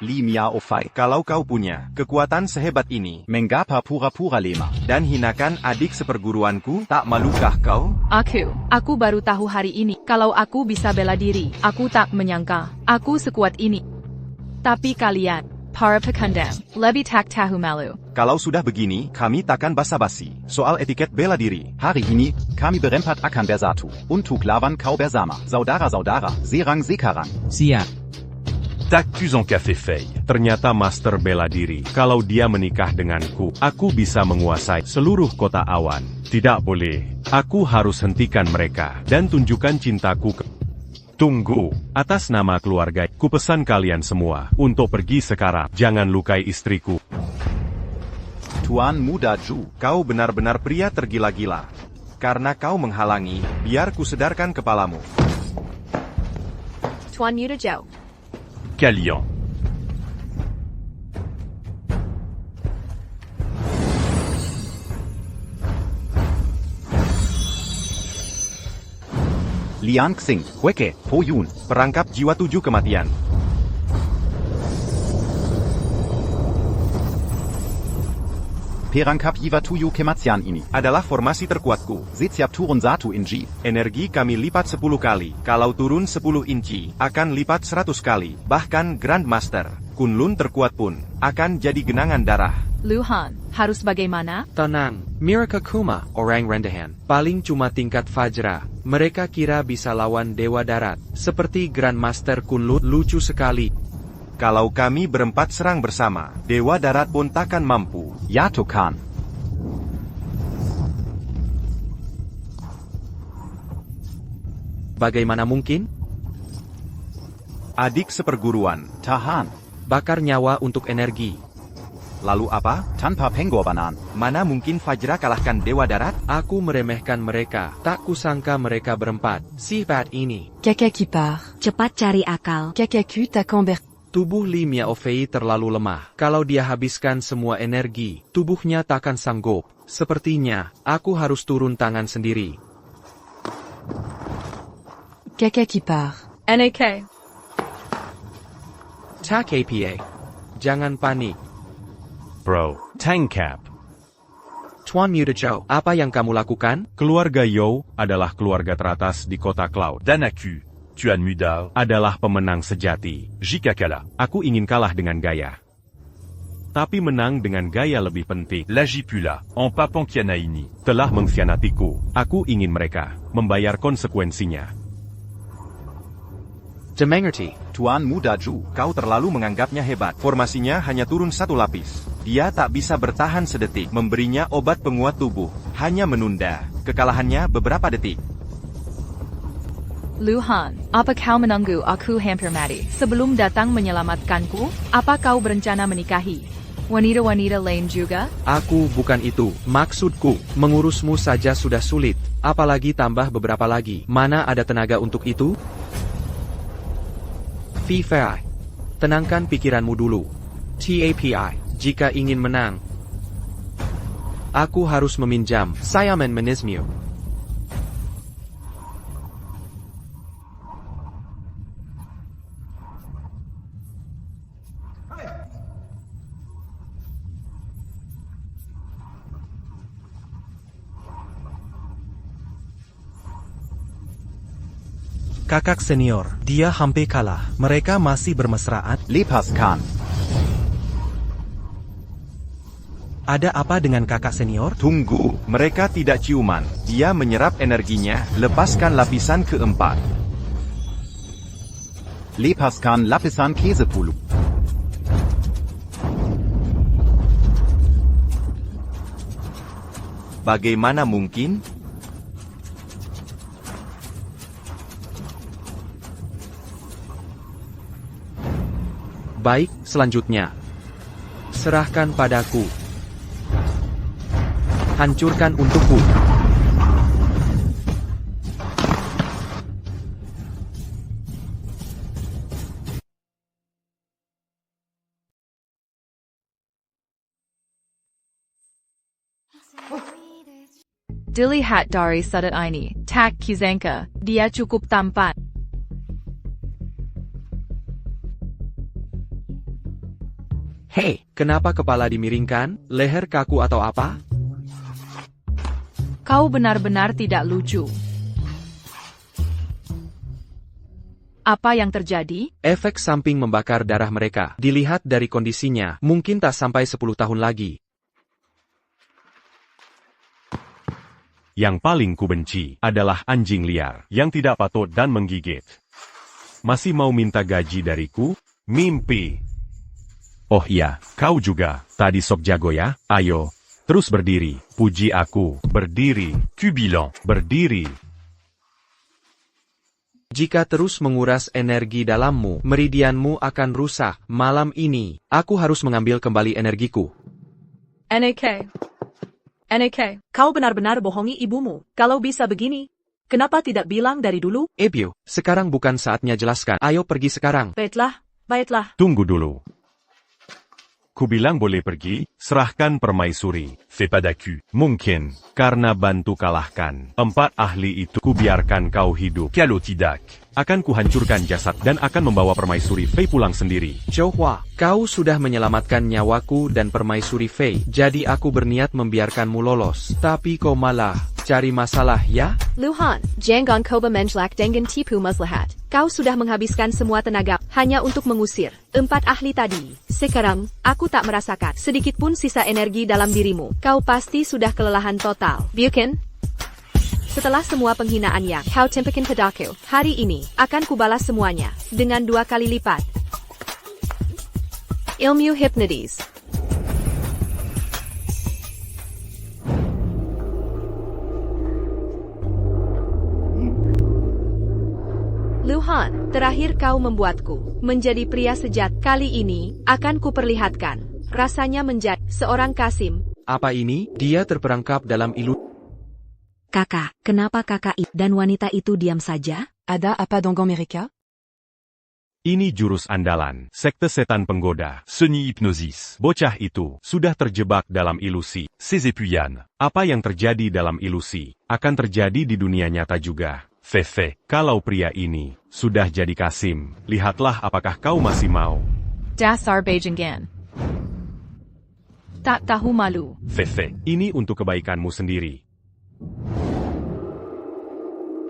Limia Ofai. Kalau kau punya kekuatan sehebat ini, Menggapa pura-pura lema. Dan hinakan adik seperguruanku, tak malukah kau? Aku baru tahu hari ini, kalau aku bisa bela diri. Aku tak menyangka, aku sekuat ini. Tapi kalian, para pekandang, lebih tak tahu malu. Kalau sudah begini, kami takkan basa-basi. Soal etiket bela diri. Hari ini, kami berempat akan bersatu. Untuk lawan kau bersama. Saudara-saudara, serang sekarang. Siap. T'accuse en café Fei. Ternyata master bela diri. Kalau dia menikah denganku, aku bisa menguasai seluruh kota awan. Tidak boleh. Aku harus hentikan mereka dan tunjukkan cintaku ke... Tunggu, atas nama keluarga, kupesan kalian semua untuk pergi sekarang. Jangan lukai istriku. Tuan Muda Ju, kau benar-benar pria tergila-gila. Karena kau menghalangi, biar ku sedarkan kepalamu. Tuan Muda Zhou. Kalian. Lian Xing, Weke, Po Yun. Perangkap jiwa 7 kematian. Perangkap jiwa 7 kematian ini adalah formasi terkuatku. Setiap turun 1 inci. Energi kami lipat 10 kali. Kalau turun 10 inci, akan lipat 100 kali. Bahkan Grandmaster, Kunlun terkuat pun, akan jadi genangan darah. Lu Han, harus bagaimana? Tenang, Miraka Kuma, orang rendahan. Paling cuma tingkat Fajra. Mereka kira bisa lawan Dewa Darat. Seperti Grandmaster Kunlun, lucu sekali. Kalau kami berempat serang bersama, Dewa Darat pun takkan mampu. Ya Tukan. Bagaimana mungkin? Adik seperguruan, tahan. Bakar nyawa untuk energi. Lalu apa? Tanpa pengorbanan. Mana mungkin Fajra kalahkan Dewa Darat? Aku meremehkan mereka. Tak kusangka mereka berempat. Sifat ini. Cepat cari akal. Tubuh Li Miaofei terlalu lemah. Kalau dia habiskan semua energi, tubuhnya takkan sanggup. Sepertinya, aku harus turun tangan sendiri. NAK. Tak APA. Jangan panik. Bro, tank cap. Tuan Muda Zhou, apa yang kamu lakukan? Keluarga You adalah keluarga teratas di kota Cloud. Dan aku, Tuan Muda, adalah pemenang sejati. Jika kalah, Aku ingin kalah dengan gaya. Tapi menang dengan gaya lebih penting. Lagipula, en papant Kiana ini. Telah mengkhianatiku. Aku ingin mereka membayar konsekuensinya. Dimengerti. Tuan Muda Ju, Kau terlalu menganggapnya hebat. Formasinya hanya turun 1 lapis. Dia tak bisa bertahan sedetik. Memberinya obat penguat tubuh. Hanya menunda kekalahannya beberapa detik. Luhan, apa kau menunggu aku hampir mati sebelum datang menyelamatkanku? Apa kau berencana menikahi wanita-wanita lain juga? Aku bukan itu. Maksudku, mengurusmu saja sudah sulit. Apalagi tambah beberapa lagi. Mana ada tenaga untuk itu? Fifai. Tenangkan pikiranmu dulu. TAPI, jika ingin menang, aku harus meminjam Simon Menismu. Kakak senior, dia hampir kalah. Mereka masih bermesraan. Lepaskan. Ada apa dengan kakak senior? Tunggu, mereka tidak ciuman. Dia menyerap energinya. Lepaskan lapisan keempat. Lepaskan lapisan Käsepulu. Bagaimana mungkin? Baik, selanjutnya. Serahkan padaku. Hancurkan untukku. Dilihat dari sudut ini, tak Kizanka, dia cukup tampan. Hei, kenapa kepala dimiringkan? Leher kaku atau apa? Kau benar-benar tidak lucu. Apa yang terjadi? Efek samping membakar darah mereka. Dilihat dari kondisinya, mungkin tak sampai 10 tahun lagi. Yang paling kubenci adalah anjing liar yang tidak patut dan menggigit. Masih mau minta gaji dariku? Mimpi. Oh iya, kau juga. Tadi sok jago ya? Ayo, terus berdiri. Puji aku. Berdiri. Cubilan. Berdiri. Jika terus menguras energi dalammu, meridianmu akan rusak. Malam ini, aku harus mengambil kembali energiku. NAK, kau benar-benar bohongi ibumu. Kalau bisa begini, kenapa tidak bilang dari dulu? Ebio, sekarang bukan saatnya jelaskan. Ayo pergi sekarang. Baiklah. Tunggu dulu. Kubilang boleh pergi, serahkan permaisuri. Fais pas d'accu. Mungkin, karena bantu kalahkan 4 ahli itu, kubiarkan kau hidup. Calotidac. Akan kuhancurkan jasad dan akan membawa permaisuri Fei pulang sendiri. Zhouhua, kau sudah menyelamatkan nyawaku dan permaisuri Fei, jadi aku berniat membiarkanmu lolos. Tapi kau malah cari masalah ya? Luhan, jangan coba menjelak dengan tipu muslihat. Kau sudah menghabiskan semua tenaga hanya untuk mengusir 4 ahli tadi. Sekarang, aku tak merasakan sedikit pun sisa energi dalam dirimu. Kau pasti sudah kelelahan total. Bukan? Setelah semua penghinaan yang kau timpakan padaku, hari ini akan kubalas semuanya dengan 2 kali lipat. Ilmu hipnotis. Luhan, terakhir kau membuatku menjadi pria sejati. Kali ini akan kuperlihatkan rasanya menjadi seorang Kasim. Apa ini? Dia terperangkap dalam ilusi. Kakak, kenapa kakak dan wanita itu diam saja? Ada apa dengan mereka? Ini jurus andalan, sekte setan penggoda. Seni hypnosis. Bocah itu sudah terjebak dalam ilusi. Ses épuyanes. Apa yang terjadi dalam ilusi akan terjadi di dunia nyata juga. Fefe. Kalau pria ini sudah jadi Kasim, lihatlah apakah kau masih mau. Dasar Beijingan. Tak tahu malu. Fefe, ini untuk kebaikanmu sendiri.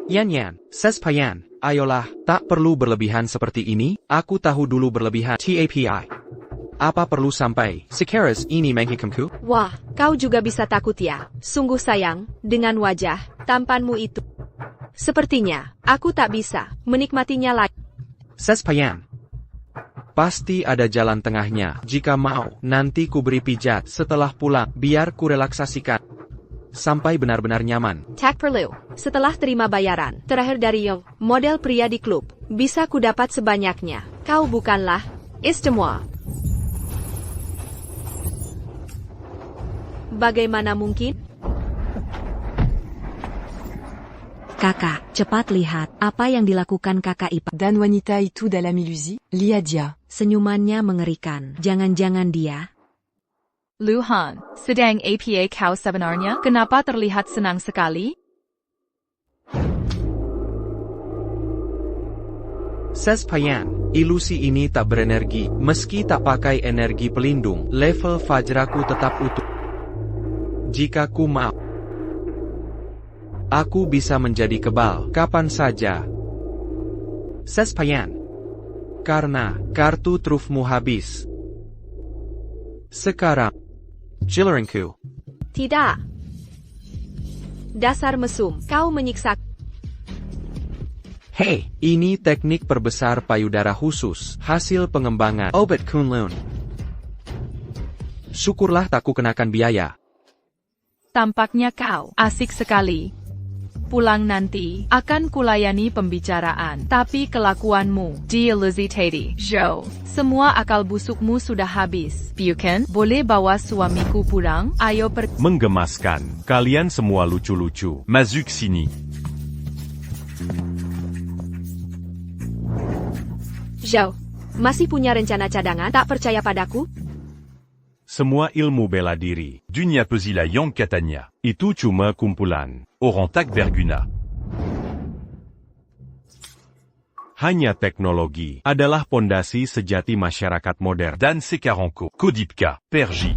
Yan, Sespayan, ayolah, tak perlu berlebihan seperti ini, aku tahu dulu berlebihan. TAPI. Apa perlu sampai sekeras ini menghikamku? Wah, kau juga bisa takut ya. Sungguh sayang, dengan wajah tampanmu itu. Sepertinya, aku tak bisa menikmatinya lagi. Sespayan. Pasti ada jalan tengahnya. Jika mau, nanti ku beri pijat setelah pulang, biar ku relaksasikan. sampai benar-benar nyaman. Tak perlu. Setelah terima bayaran, terakhir dari Young, model pria di klub, bisa ku dapat sebanyaknya. Kau bukanlah istimewa. Bagaimana mungkin? Kakak, cepat lihat apa yang dilakukan kakak ipar. Dan wanita itu dalam ilusi, lihat dia. Senyumannya mengerikan. Jangan-jangan dia. Luhan, sedang apa kau sebenarnya? Kenapa terlihat senang sekali? Sespayan, ilusi ini tak berenergi, meski tak pakai energi pelindung, level Fajraku tetap utuh. Jika ku mau, aku bisa menjadi kebal kapan saja. Sespayan, karena kartu trufmu habis. Sekarang, Jilerinku. Tidak. Dasar mesum, kau menyiksa. Hei, ini teknik perbesar payudara khusus, hasil pengembangan obat Kunlun. Syukurlah tak ku kenakan biaya. Tampaknya kau asik sekali. Pulang nanti, akan kulayani pembicaraan. Tapi kelakuanmu, deillusionati, Joe. Semua akal busukmu sudah habis. Bukan? Boleh bawa suamiku pulang? Ayo pergi. Menggemaskan. Kalian semua lucu-lucu. Mazuk sini. Joe, masih punya rencana cadangan? Tak percaya padaku? Semua ilmu bela diri. Dunia Pozila Yang Katanya. Itu cuma kumpulan. Orantak Berguna. Hanya teknologi adalah pondasi sejati masyarakat modern. Dan Sekaranko. Kodipka. Perji.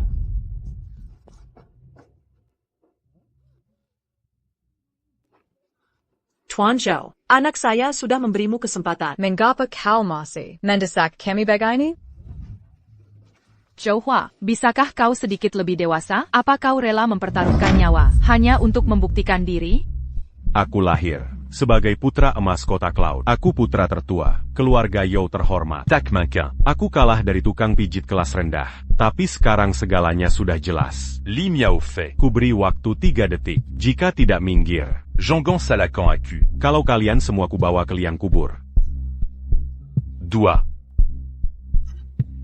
Tuan Zhao, anak saya sudah memberimu kesempatan. Mengapa kau masih mendesak kami begini? Zhou Hua, bisakah kau sedikit lebih dewasa? Apa kau rela mempertaruhkan nyawa hanya untuk membuktikan diri? Aku lahir sebagai putra emas kota Cloud. Aku putra tertua, keluarga Yao terhormat. Tak makin. Aku kalah dari tukang pijit kelas rendah. Tapi sekarang segalanya sudah jelas. Li Miao Fei. Ku beri waktu 3 detik. Jika tidak minggir, Jangan Salakan Aku. Kalau kalian semua kubawa ke liang kubur. 2.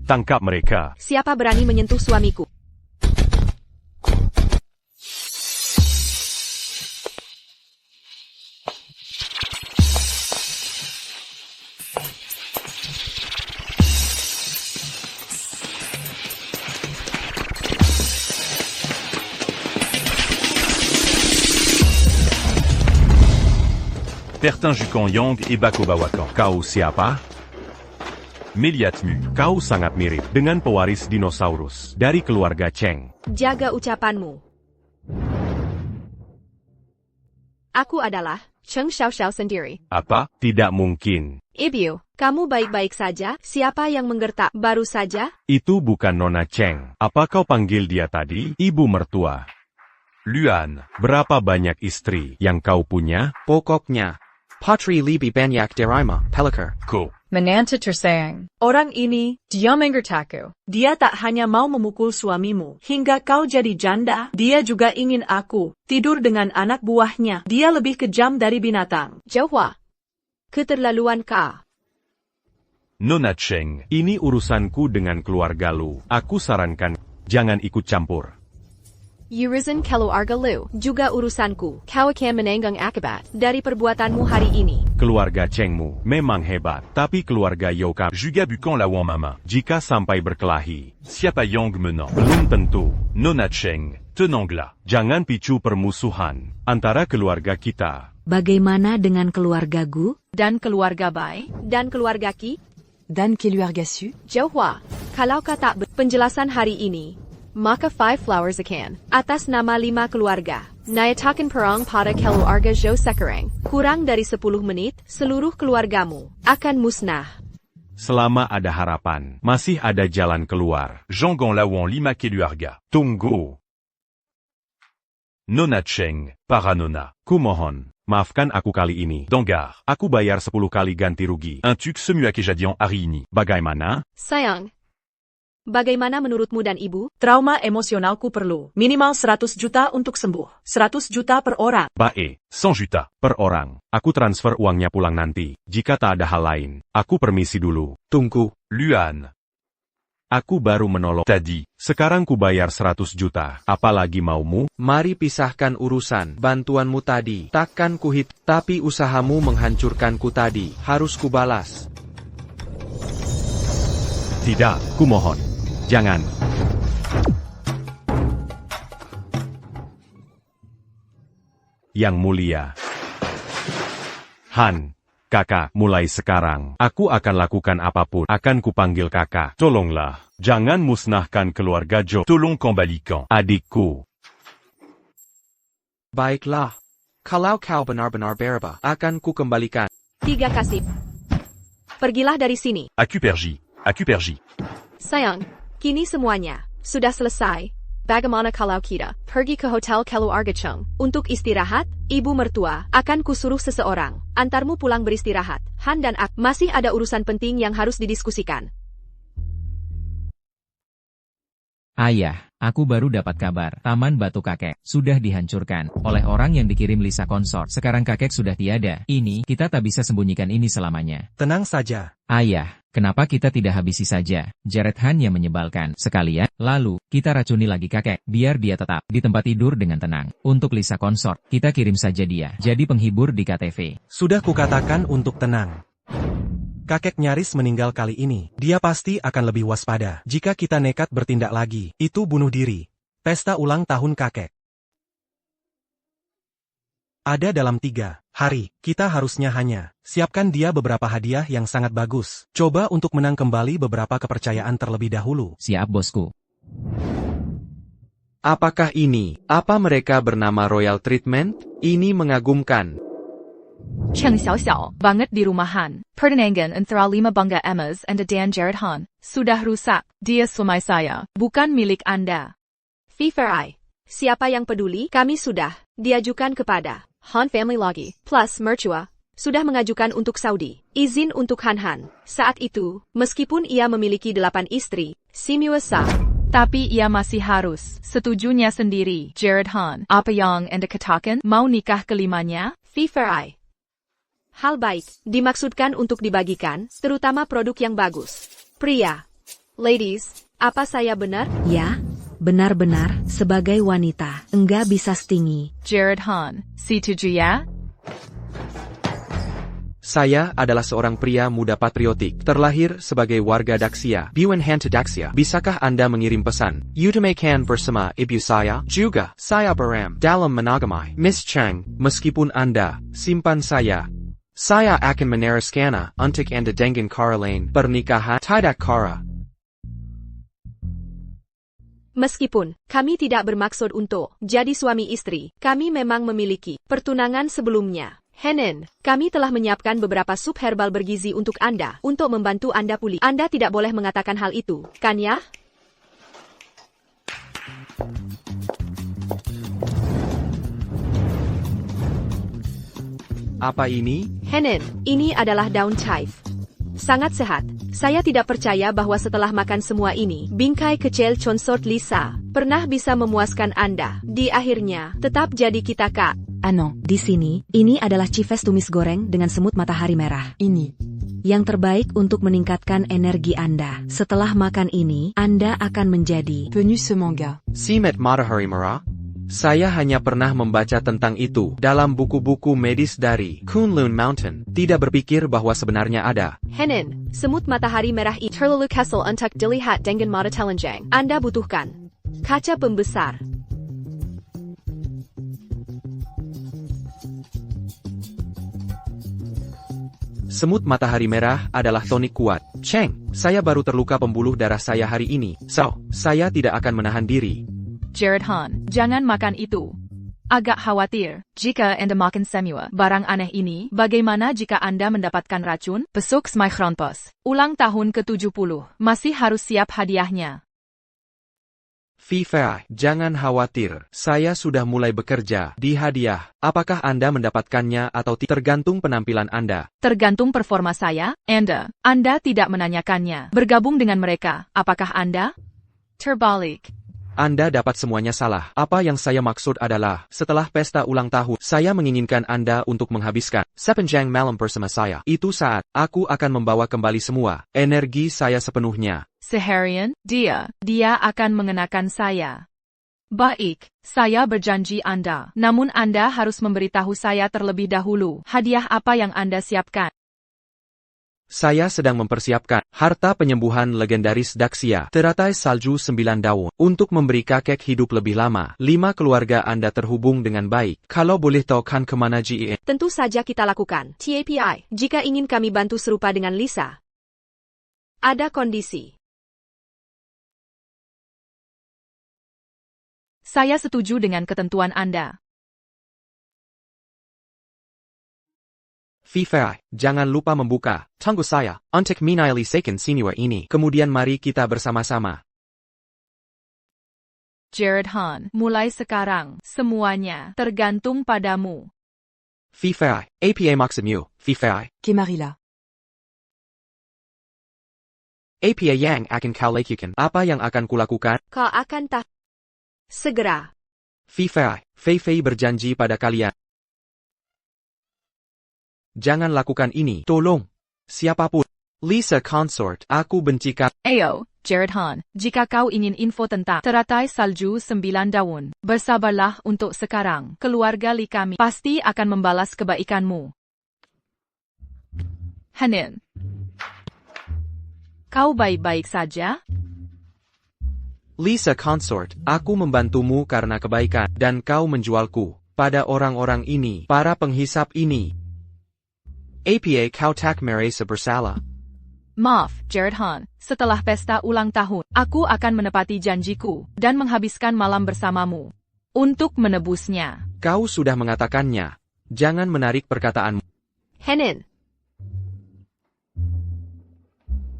Tangkap mereka. Siapa berani menyentuh suamiku? Pertin Jukan Yang et Bakobawakan. Kau siapa? Meliatmu. Kau sangat mirip dengan pewaris dinosaurus dari keluarga Cheng. Jaga ucapanmu. Aku adalah Cheng Xiaoxiao sendiri. Apa? Tidak mungkin. Ibu, kamu baik-baik saja? Siapa yang menggertak baru saja? Itu bukan Nona Cheng. Apa kau panggil dia tadi? Ibu mertua. Luan. Berapa banyak istri yang kau punya? Pokoknya, Patri lebih banyak derima, Pelakar. Ko. Menanta tersayang. Orang ini, Dia menggertaku. dia tak hanya mau memukul suamimu hingga kau jadi janda, dia juga ingin aku tidur dengan anak buahnya. Dia lebih kejam dari binatang. Zhou Hua. Keterlaluan kau. Nona Cheng. Ini urusanku dengan keluarga lu. Aku sarankan, jangan ikut campur. Urusan keluarga lu, juga urusanku. Kau akan menanggung akibat dari perbuatanmu hari ini. Keluarga Chengmu memang hebat, tapi keluarga Yoka Juga Bukan Lawan Mama. jika sampai berkelahi, Siapa Yang Menang. belum tentu. Nona Cheng. Tenanglah. Jangan picu permusuhan antara keluarga kita. Bagaimana dengan keluarga Gu? Dan keluarga Bai? Dan keluarga Ki? Dan keluarga Su? Zhou Hua, kalau kau tak penjelasan hari ini, maka 5 flowers akan atas nama 5 keluarga. Nyatakan perang pada keluarga Zhou sekarang. Kurang dari 10 menit, seluruh keluargamu akan musnah. Selama ada harapan, masih ada jalan keluar. Jangan Lawan 5 keluarga. Tunggu. Nona Cheng. Paranona. Kumohon, maafkan aku kali ini. Dangar. Aku bayar 10 kali ganti rugi. Un tuk semua kejadian hari ini. Bagaimana? Sayang, Bagaimana menurutmu dan ibu? Trauma emosionalku perlu minimal 100 juta untuk sembuh. 100 juta per orang. Bae, 100 juta per orang. Aku transfer uangnya pulang nanti. Jika tak ada hal lain, aku permisi dulu. Tunggu. Luan. Aku baru menolong tadi. Sekarang ku bayar 100 juta. Apalagi maumu? Mari pisahkan urusan. Bantuanmu tadi takkan kuhit, tapi usahamu menghancurkanku tadi harus kubalas. Tidak, kumohon. Jangan. Yang mulia. Han, kakak, mulai sekarang, aku akan lakukan apapun. Akan kupanggil kakak. Tolonglah, jangan musnahkan keluarga Jo. Tolong kembalikan adikku. Baiklah. Kalau kau benar-benar berubah, akan ku kembalikan. 3 kasih. Pergilah dari sini. Aku pergi. Sayang, kini semuanya sudah selesai. Bagaimana kalau kita pergi ke hotel keluarga Chung untuk istirahat? Ibu mertua akan kusuruh seseorang antarmu pulang beristirahat. Han dan aku masih ada urusan penting yang harus didiskusikan. Ayah, aku baru dapat kabar. Taman Batu Kakek sudah dihancurkan oleh orang yang dikirim Lisa Consort. Sekarang kakek sudah tiada. Ini, kita tak bisa sembunyikan ini selamanya. Tenang saja. Ayah, kenapa kita tidak habisi saja Jared Han yang menyebalkan sekalian? Lalu, kita racuni lagi kakek, biar dia tetap di tempat tidur dengan tenang. Untuk Lisa Consort, kita kirim saja dia jadi penghibur di KTV. Sudah kukatakan untuk tenang. Kakek nyaris meninggal kali ini. Dia pasti akan lebih waspada. Jika kita nekat bertindak lagi, itu bunuh diri. Pesta ulang tahun kakek ada dalam 3 hari. Kita harusnya hanya siapkan dia beberapa hadiah yang sangat bagus. Coba untuk menang kembali beberapa kepercayaan terlebih dahulu. Siap, bosku. Apakah ini? Apa mereka bernama Royal Treatment? Ini mengagumkan. Cheng Xiaoxiao, banget di rumahan. Pertunangan antara 5 bangga Emmas and Dan Jared Han sudah rusak. Dia suami saya, bukan milik Anda. Fiferai. Siapa yang peduli? Kami sudah diajukan kepada Han Family lagi. Plus mertua sudah mengajukan untuk Saudi. Izin untuk Han. Saat itu, meskipun ia memiliki 8 istri, Simuasa, tapi ia masih harus setujunya sendiri. Jared Han, apa yang Anda katakan? Mau nikah kelimanya? Fiferai. Hal baik dimaksudkan untuk dibagikan, terutama produk yang bagus. Pria. Ladies, apa saya benar? Ya, benar-benar, sebagai wanita, enggak bisa stingy. Jared Han, setuju ya? Saya adalah seorang pria muda patriotik, terlahir sebagai warga Daxia. Biwen Han to Daxia. Bisakah Anda mengirim pesan? Utamakan bersama ibu saya, juga saya beram dalam menagamai Miss Chang. Meskipun Anda simpan saya akan meneruskannya untuk Anda dengan cara lain. Pernikahan tidak kara. Meskipun kami tidak bermaksud untuk jadi suami istri, kami memang memiliki pertunangan sebelumnya. Henen, kami telah menyiapkan beberapa sup herbal bergizi untuk Anda, untuk membantu Anda pulih. Anda tidak boleh mengatakan hal itu, kan ya? Apa ini? Henen, ini adalah daun chive. Sangat sehat. Saya tidak percaya bahwa setelah makan semua ini, bingkai kecil consort Lisa pernah bisa memuaskan Anda. Di akhirnya, tetap jadi kita, Kak. Ano, di sini, ini adalah chives tumis goreng dengan semut matahari merah. Ini yang terbaik untuk meningkatkan energi Anda. Setelah makan ini, Anda akan menjadi Venus semangga. Simet matahari merah? Saya hanya pernah membaca tentang itu dalam buku-buku medis dari Kunlun Mountain. Tidak berpikir bahwa sebenarnya ada. Henen, semut matahari merah itu terlalu kesel untuk dilihat dengan mata telanjang. Anda butuhkan kaca pembesar. Semut matahari merah adalah tonik kuat. Cheng, saya baru terluka pembuluh darah saya hari ini. So, saya tidak akan menahan diri. Jared Han, jangan makan itu. Agak khawatir, jika Anda makan semua barang aneh ini, bagaimana jika Anda mendapatkan racun? Besok Smai Kronpos, ulang tahun ke-70, masih harus siap hadiahnya. Vivai, jangan khawatir, saya sudah mulai bekerja di hadiah. Apakah Anda mendapatkannya atau tergantung penampilan Anda? Tergantung performa saya, Anda. Anda tidak menanyakannya. Bergabung dengan mereka, apakah Anda? Terbalik. Anda dapat semuanya salah. Apa yang saya maksud adalah, setelah pesta ulang tahun, saya menginginkan Anda untuk menghabiskan sepanjang malam bersama saya. Itu saat, aku akan membawa kembali semua energi saya sepenuhnya. Seharian, dia akan mengenakan saya. Baik, saya berjanji Anda. Namun Anda harus memberitahu saya terlebih dahulu. Hadiah apa yang Anda siapkan? Saya sedang mempersiapkan harta penyembuhan legendaris Daxia, teratai salju 9 daun, untuk memberi kakek hidup lebih lama. 5 keluarga Anda terhubung dengan baik. Kalau boleh tahu kan kemana GE? Tentu saja kita lakukan. TAPI, jika ingin kami bantu serupa dengan Lisa. Ada kondisi. Saya setuju dengan ketentuan Anda. Vivai, jangan lupa membuka tunggu saya untuk menyelesaikan sinua ini. Kemudian mari kita bersama-sama. Jared Han, mulai sekarang, semuanya tergantung padamu. Vivai, apa maksudmu, Vivai? Kimarila. Apa yang akan kau lakukan? Apa yang akan kulakukan? Kau akan segera. Vivai, Fei berjanji pada kalian. Jangan lakukan ini, tolong. Siapapun. Lisa Consort, aku benci kau. Ayo, Jared Han, jika kau ingin info tentang teratai salju 9 daun, bersabarlah untuk sekarang. Keluarga Lee kami pasti akan membalas kebaikanmu. Hanin. Kau baik-baik saja? Lisa Consort, aku membantumu karena kebaikan, dan kau menjualku pada orang-orang ini, para penghisap ini. Apa kau tak merasa bersalah? Maaf, Jared Han, setelah pesta ulang tahun, aku akan menepati janjiku, dan menghabiskan malam bersamamu. Untuk menebusnya. Kau sudah mengatakannya. Jangan menarik perkataanmu. Hanin.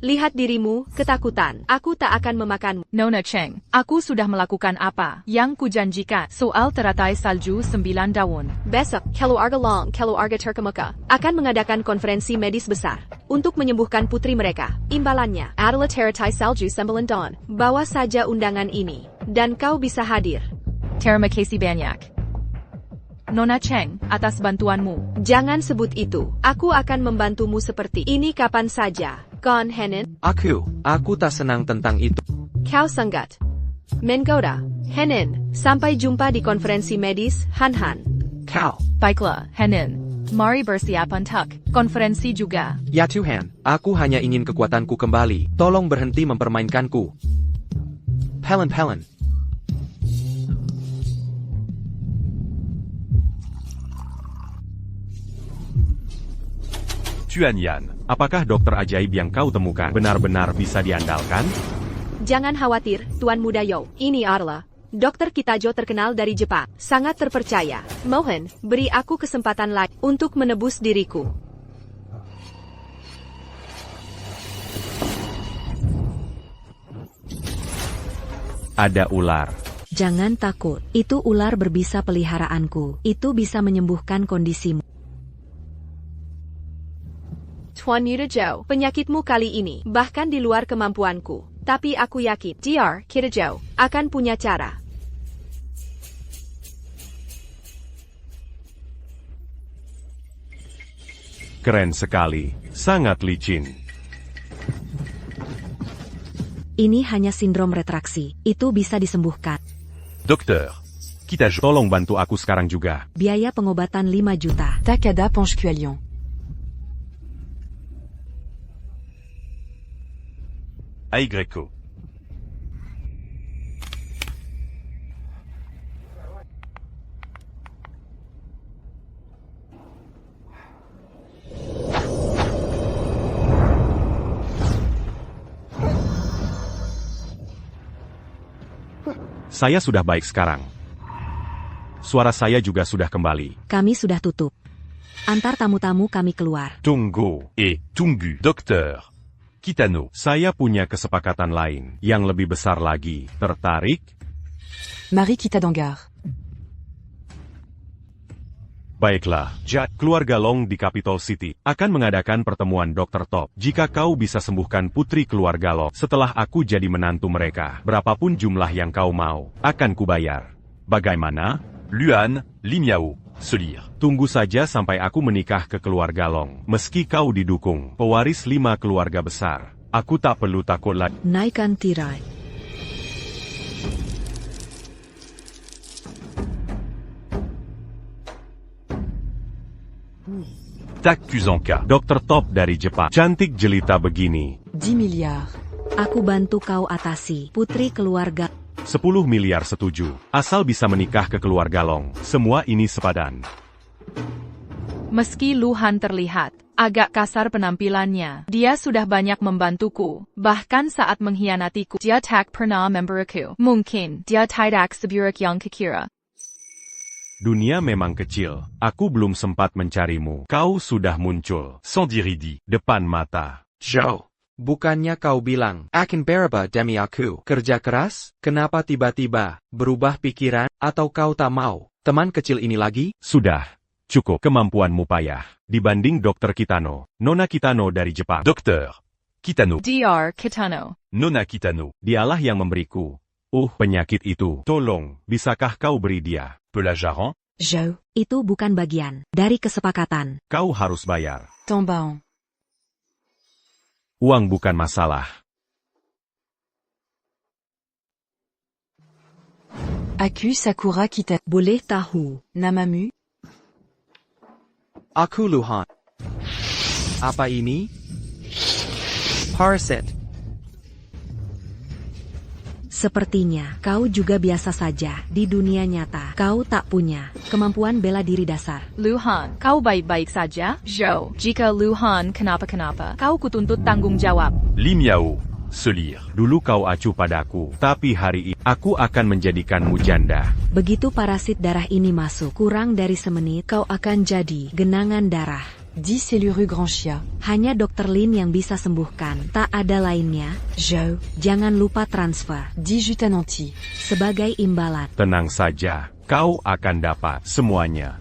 Lihat dirimu, ketakutan. Aku tak akan memakanmu. Nona Cheng, aku sudah melakukan apa yang kujanjikan soal teratai salju 9 daun. Besok, keluarga Turkamuka akan mengadakan konferensi medis besar untuk menyembuhkan putri mereka. Imbalannya adalah teratai salju 9 daun. Bawa saja undangan ini, dan kau bisa hadir. Terima kasih banyak. Nona Cheng, atas bantuanmu. Jangan sebut itu. Aku akan membantumu seperti ini kapan saja. Gon Hanin. Aku tak senang tentang itu. Kau sangat menggoda. Hanin, sampai jumpa di konferensi medis, Han. Kau. Baiklah, Hanin. Mari bersiap untuk konferensi juga. Ya Tuhan, aku hanya ingin kekuatanku kembali. Tolong berhenti mempermainkanku. Pelen. Chuanyan, apakah dokter ajaib yang kau temukan benar-benar bisa diandalkan? Jangan khawatir, Tuan Muda Yo. Ini adalah dokter Kitajo terkenal dari Jepang. Sangat terpercaya. Mohon, beri aku kesempatan lagi untuk menebus diriku. Ada ular. Jangan takut, itu ular berbisa peliharaanku. Itu bisa menyembuhkan kondisimu. Tuan Muda Jo, penyakitmu kali ini bahkan di luar kemampuanku. Tapi aku yakin, Dr. Kitajo akan punya cara. Keren sekali, sangat licin. Ini hanya sindrom retraksi, itu bisa disembuhkan. Dokter, Kitajo, tolong bantu aku sekarang juga. Biaya pengobatan 5 juta. Takada Ponchkualion. Aigreco. Saya sudah baik sekarang. Suara saya juga sudah kembali. Kami sudah tutup. Antar tamu-tamu kami keluar. Tunggu. Tunggu, Dokter. Kitano. Saya punya kesepakatan lain, yang lebih besar lagi. Tertarik? Mari kita donggar. Baiklah, Jack, keluarga Long di Capital City akan mengadakan pertemuan Dr. Top. Jika kau bisa sembuhkan putri keluarga Long setelah aku jadi menantu mereka, berapapun jumlah yang kau mau, akan kubayar. Bagaimana? Luan, Limiao, se lire. Tunggu saja sampai aku menikah ke keluarga Long. Meski kau didukung pewaris 5 keluarga besar, aku tak perlu takut lagi. Naikkan tirai. Takuzanka. Dr. Top dari Jepang. Cantik jelita begini. 10 miliar. Aku bantu kau atasi putri keluarga. 10 miliar setuju. Asal bisa menikah ke keluarga Long. Semua ini sepadan. Meski Lu Han terlihat agak kasar penampilannya, dia sudah banyak membantuku. Bahkan saat mengkhianatiku, dia tak pernah memberiku. Mungkin dia tidak seburuk yang kukira. Dunia memang kecil. Aku belum sempat mencarimu. Kau sudah muncul. Sans diridi. Depan mata. Zhou, bukannya kau bilang akan berubah demi aku? Kerja keras? Kenapa tiba-tiba berubah pikiran? Atau kau tak mau teman kecil ini lagi? Sudah. Cukup. Kemampuanmu payah. Dibanding Dr. Kitano. Nona Kitano dari Jepang. Dr. Kitano. Dr. Kitano. Nona Kitano. Dialah yang memberiku. Penyakit itu. Tolong, bisakah kau beri dia? Pelajaran? Zhou, itu bukan bagian dari kesepakatan. Kau harus bayar. Tombaon. Uang bukan masalah. Aku Sakura Kita. Boleh tahu Namamu? Aku Lu Han. Apa ini? Parasit. Sepertinya kau juga biasa saja di dunia nyata. Kau tak punya kemampuan bela diri dasar. Lu Han, kau baik-baik saja? Zhou, jika Lu Han kenapa-kenapa, kau kutuntut tanggung jawab. Limiao, se lire. Dulu kau acuh padaku, tapi hari ini aku akan menjadikanmu janda. Begitu parasit darah ini masuk, kurang dari semenit kau akan jadi genangan darah. 10 cellules Granchia. Hanya Dr. Lin yang bisa sembuhkan, tak ada lainnya. Zhou, jangan lupa transfer 10 juta nanti. Sebagai imbalan. Tenang saja, kau akan dapat semuanya.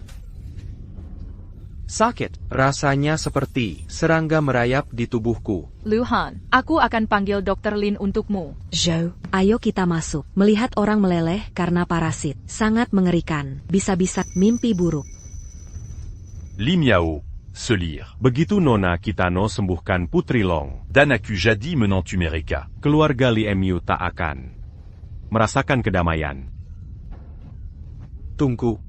Sakit, rasanya seperti serangga merayap di tubuhku. Lu Han, aku akan panggil Dr. Lin untukmu. Zhou, ayo kita masuk. Melihat orang meleleh karena parasit, sangat mengerikan. Bisa-bisa mimpi buruk. Limiao, se lire. Begitu Nona Kitano sembuhkan Putri Long, dan aku jadi menantu mereka, keluarga Liu tak akan merasakan kedamaian. Tunggu.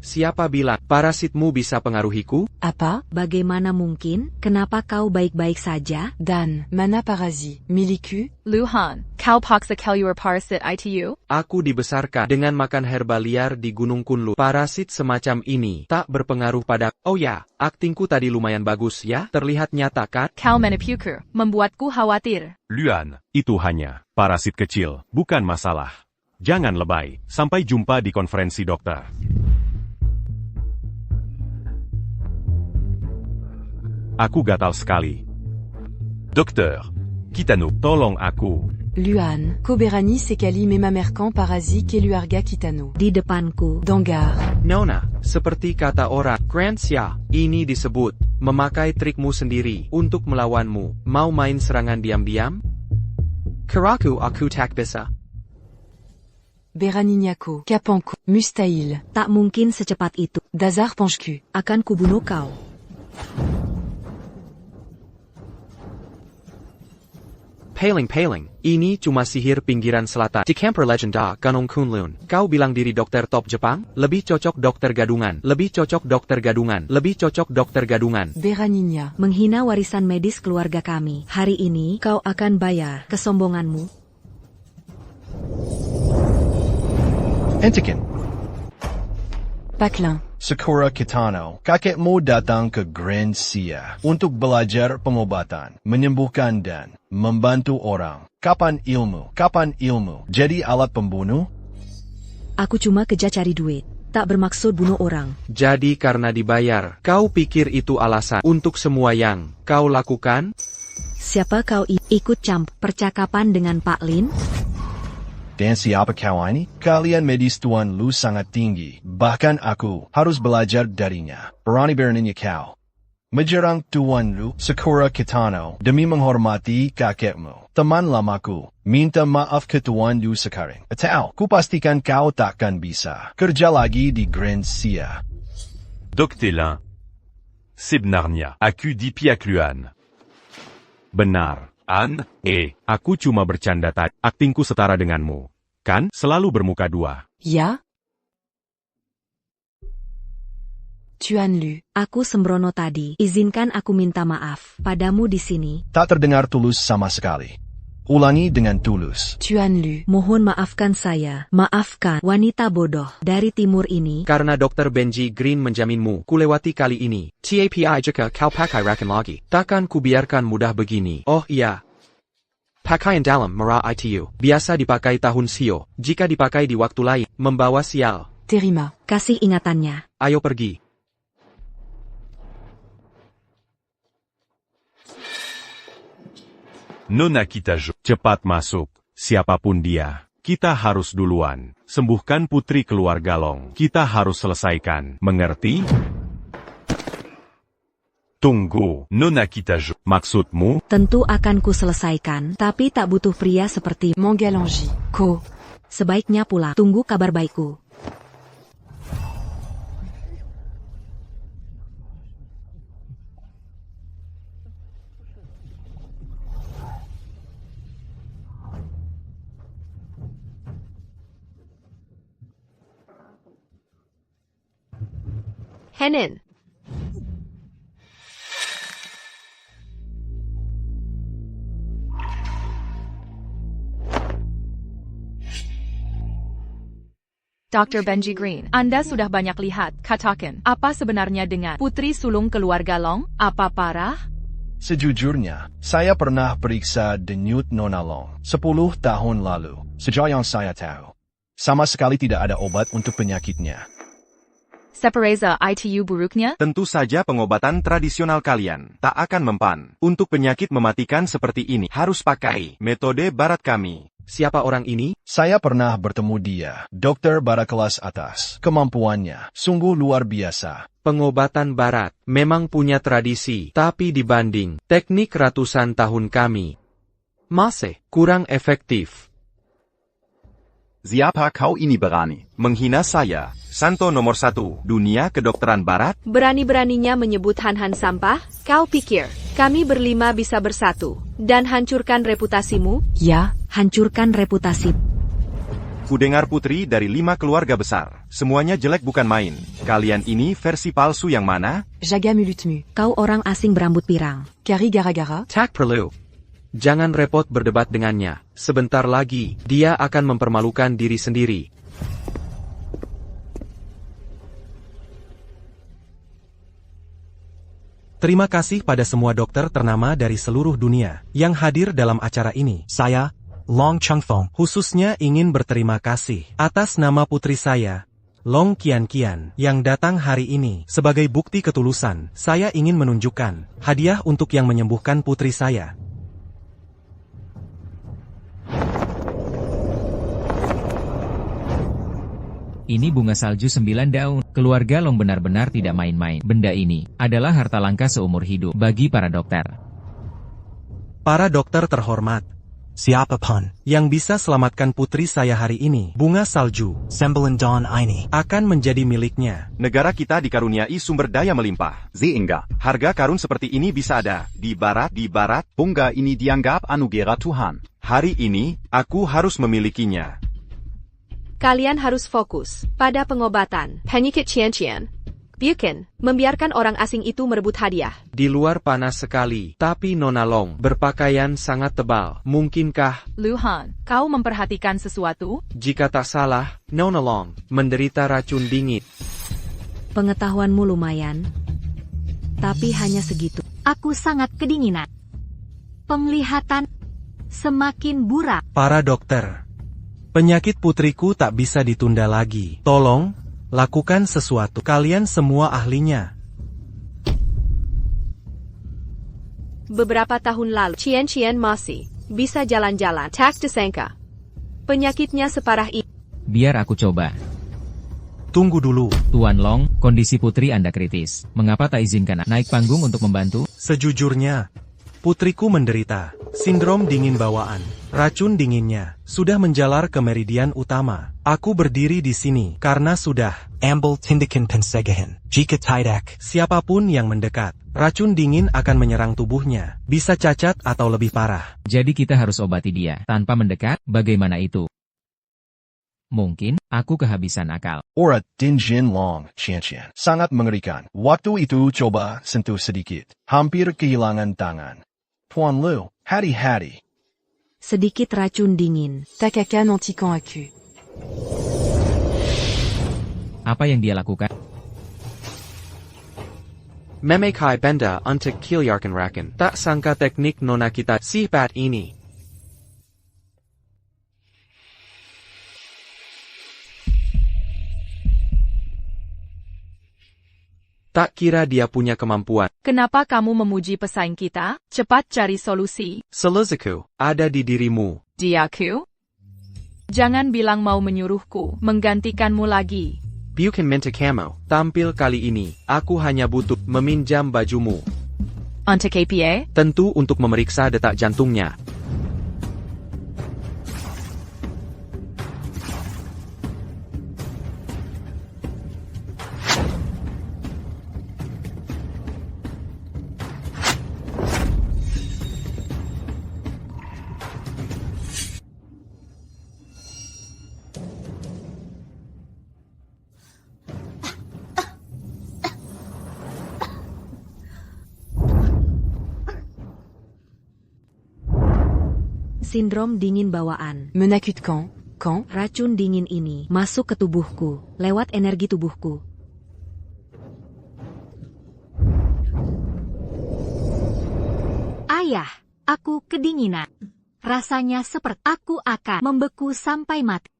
Siapa bilang parasitmu bisa pengaruhiku? Apa? Bagaimana mungkin? Kenapa kau baik-baik saja? Dan, mana parasit? Miliku? Lu Han, cowpox cellular parasit ITU? Aku dibesarkan dengan makan herba liar di Gunung Kunlun. Parasit semacam ini tak berpengaruh pada... Oh ya, aktingku tadi lumayan bagus ya? Terlihat nyata kan? Kau menipuku, membuatku khawatir. Luan. Itu hanya parasit kecil, bukan masalah. Jangan lebay. Sampai jumpa di konferensi dokter. Aku gatal sekali. Dokter Kitano, tolong aku. Luan, Koberani Sekali Mema Merkan Parasit Keluarga Kitano. Di depanku. Donggar. Nona, seperti kata orang, Grand Xia, ini disebut memakai trikmu sendiri untuk melawanmu. Mau main serangan diam-diam? Keraku aku tak bisa. Beraninyako, Kapanku, Mustahil. Tak mungkin secepat itu. Dazar Panchku. Akan kubunuh kau. Paling, ini cuma sihir pinggiran selatan. Di Camper Legenda, Gunung Kunlun. Kau bilang diri dokter top Jepang? Lebih cocok dokter gadungan. Lebih cocok dokter gadungan. Lebih cocok dokter gadungan. Beraninya. Menghina warisan medis keluarga kami. Hari ini kau akan bayar kesombonganmu. Entikin. Paklin. Sakura Kitano, kakekmu datang ke Grand Xia untuk belajar pengobatan, menyembuhkan dan membantu orang. Kapan ilmu? Jadi alat pembunuh? Aku cuma kerja cari duit, tak bermaksud bunuh orang. Jadi karena dibayar, kau pikir itu alasan untuk semua yang kau lakukan? Siapa kau ikut campur percakapan dengan Pak Lin? Dan siapa kau ini? Kalian medis Tuan Lu sangat tinggi. Bahkan aku harus belajar darinya. Berani-beraninya kau menyerang Tuan Lu Sakura Kitano demi menghormati kakekmu. Teman lamaku, minta maaf ke Tuan Lu sekarang. Atau, kupastikan kau takkan bisa kerja lagi di Grand Sia. Doctélin. Sebnarnia. Aku dipiakluan. Benar. An, Aku cuma bercanda tadi. Aktingku setara denganmu. Kan, selalu bermuka dua. Ya? Tuan Lu. Aku sembrono tadi. Izinkan aku minta maaf padamu di sini. Tak terdengar tulus sama sekali. Ulangi dengan tulus. Tuan Lu. Mohon maafkan saya. Maafkan wanita bodoh dari timur ini. Karena Dr. Benji Green menjaminmu, kulewati kali ini. TAPI jika kau pakai rakan lagi. Takkan kubiarkan mudah begini. Oh iya. Pakaian dalam merah ITU. Biasa dipakai tahun sio. Jika dipakai di waktu lain, membawa sial. Terima. Kasih ingatannya. Ayo pergi. Nona Kitajo. Cepat masuk. Siapapun dia. Kita harus duluan. Sembuhkan putri keluar Galong. Kita harus selesaikan. Mengerti? Tunggu. Nona Kitajo. Maksudmu? Tentu akan ku selesaikan, tapi tak butuh pria seperti Mangalongi. Ko. Sebaiknya pulang. Tunggu kabar baikku. Henin. Dr. Benji Green, Anda sudah banyak lihat, katakan, apa sebenarnya dengan putri sulung keluarga Long? Apa parah? Sejujurnya, saya pernah periksa denyut Nona Long 10 tahun lalu. Sejauh yang saya tahu, sama sekali tidak ada obat untuk penyakitnya. Separeza ITU buruknya? Tentu saja pengobatan tradisional kalian tak akan mempan. Untuk penyakit mematikan seperti ini, harus pakai metode barat kami. Siapa orang ini? Saya pernah bertemu dia, dokter bara kelas atas. Kemampuannya sungguh luar biasa. Pengobatan barat memang punya tradisi, tapi dibanding teknik ratusan tahun kami, masih kurang efektif. Siapa kau ini berani? Menghina saya, Santo nomor 1 dunia kedokteran barat? Berani-beraninya menyebut Han-Han sampah? Kau pikir kami berlima bisa bersatu dan hancurkan reputasimu? Ya, hancurkan reputasi. Kudengar putri dari 5 keluarga besar. Semuanya jelek bukan main. Kalian ini versi palsu yang mana? Jaga mulutmu. Kau orang asing berambut pirang. Kari gara-gara? Tak perlu. Jangan repot berdebat dengannya. Sebentar lagi, dia akan mempermalukan diri sendiri. Terima kasih pada semua dokter ternama dari seluruh dunia yang hadir dalam acara ini. Saya, Long Changfeng, khususnya ingin berterima kasih atas nama putri saya, Long Qianqian, yang datang hari ini. Sebagai bukti ketulusan, saya ingin menunjukkan hadiah untuk yang menyembuhkan putri saya. Ini bunga salju 9 daun. Keluarga Long benar-benar tidak main-main. Benda ini adalah harta langka seumur hidup bagi para dokter. Para dokter terhormat, siapapun yang bisa selamatkan putri saya hari ini, bunga salju, Sembilan Dawn ini, akan menjadi miliknya. Negara kita dikaruniai sumber daya melimpah. Sehingga, harga karun seperti ini bisa ada di barat. bunga ini dianggap anugerah Tuhan. Hari ini, aku harus memilikinya. Kalian harus fokus pada pengobatan penyakit Qianqian. Bukan membiarkan orang asing itu merebut hadiah. Di luar panas sekali, tapi Nona Long berpakaian sangat tebal. Mungkinkah Lu Han, kau memperhatikan sesuatu? Jika tak salah, Nona Long menderita racun dingin. Pengetahuanmu lumayan, tapi hanya segitu. Aku sangat kedinginan. Penglihatan semakin burak. Para dokter, penyakit putriku tak bisa ditunda lagi. Tolong, lakukan sesuatu. Kalian semua ahlinya. Beberapa tahun lalu, Qianqian masih bisa jalan-jalan. Tak disangka. Penyakitnya separah ini. Biar aku coba. Tunggu dulu. Tuan Long, kondisi putri Anda kritis. Mengapa tak izinkan naik panggung untuk membantu? Sejujurnya, putriku menderita sindrom dingin bawaan. Racun dinginnya sudah menjalar ke meridian utama. Aku berdiri di sini karena sudah ambil tindakan pencegahan. Jika tidak, siapapun yang mendekat, racun dingin akan menyerang tubuhnya. Bisa cacat atau lebih parah. Jadi kita harus obati dia tanpa mendekat. Bagaimana itu? Mungkin aku kehabisan akal. Aura Dinjin Long, Qian. Sangat mengerikan. Waktu itu coba sentuh sedikit. Hampir kehilangan tangan. Tuan Lu, hati-hati. Sedikit racun dingin. Takakan anti-kan aku. Apa yang dia lakukan? Memekai benda untuk kilyarkan rakan. Tak sangka teknik nona kita sifat ini. Tak kira dia punya kemampuan. Kenapa kamu memuji pesaing kita? Cepat cari solusi. Selezaku ada di dirimu. Diaku? Jangan bilang mau menyuruhku menggantikanmu lagi. Bukan minta kamu tampil kali ini. Aku hanya butuh meminjam bajumu. Untuk KPA? Tentu untuk memeriksa detak jantungnya. Sindrom dingin bawaan. Menakutkan, kan? Racun dingin ini masuk ke tubuhku, lewat energi tubuhku. Ayah, aku kedinginan. Rasanya seperti aku akan membeku sampai mati.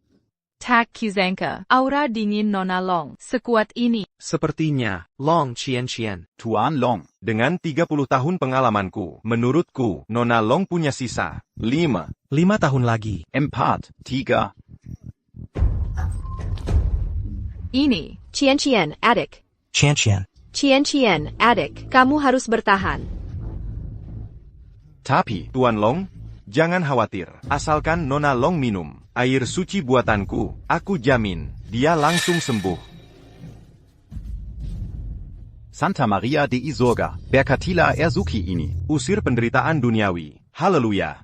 Tak Kuzanka, aura dingin Nona Long, sekuat ini. Sepertinya, Long Qian. Tuan Long, Dengan 30 tahun pengalamanku, menurutku, Nona Long punya sisa 5 tahun lagi. 4, 3. Ini, Qian, adik. Qian. Qian, adik. Kamu harus bertahan. Tapi, Tuan Long, jangan khawatir. Asalkan Nona Long minum air suci buatanku, aku jamin, dia langsung sembuh. Santa Maria de Isorga, Berkatila Erzuki ini. Usir penderitaan duniawi. Haleluya.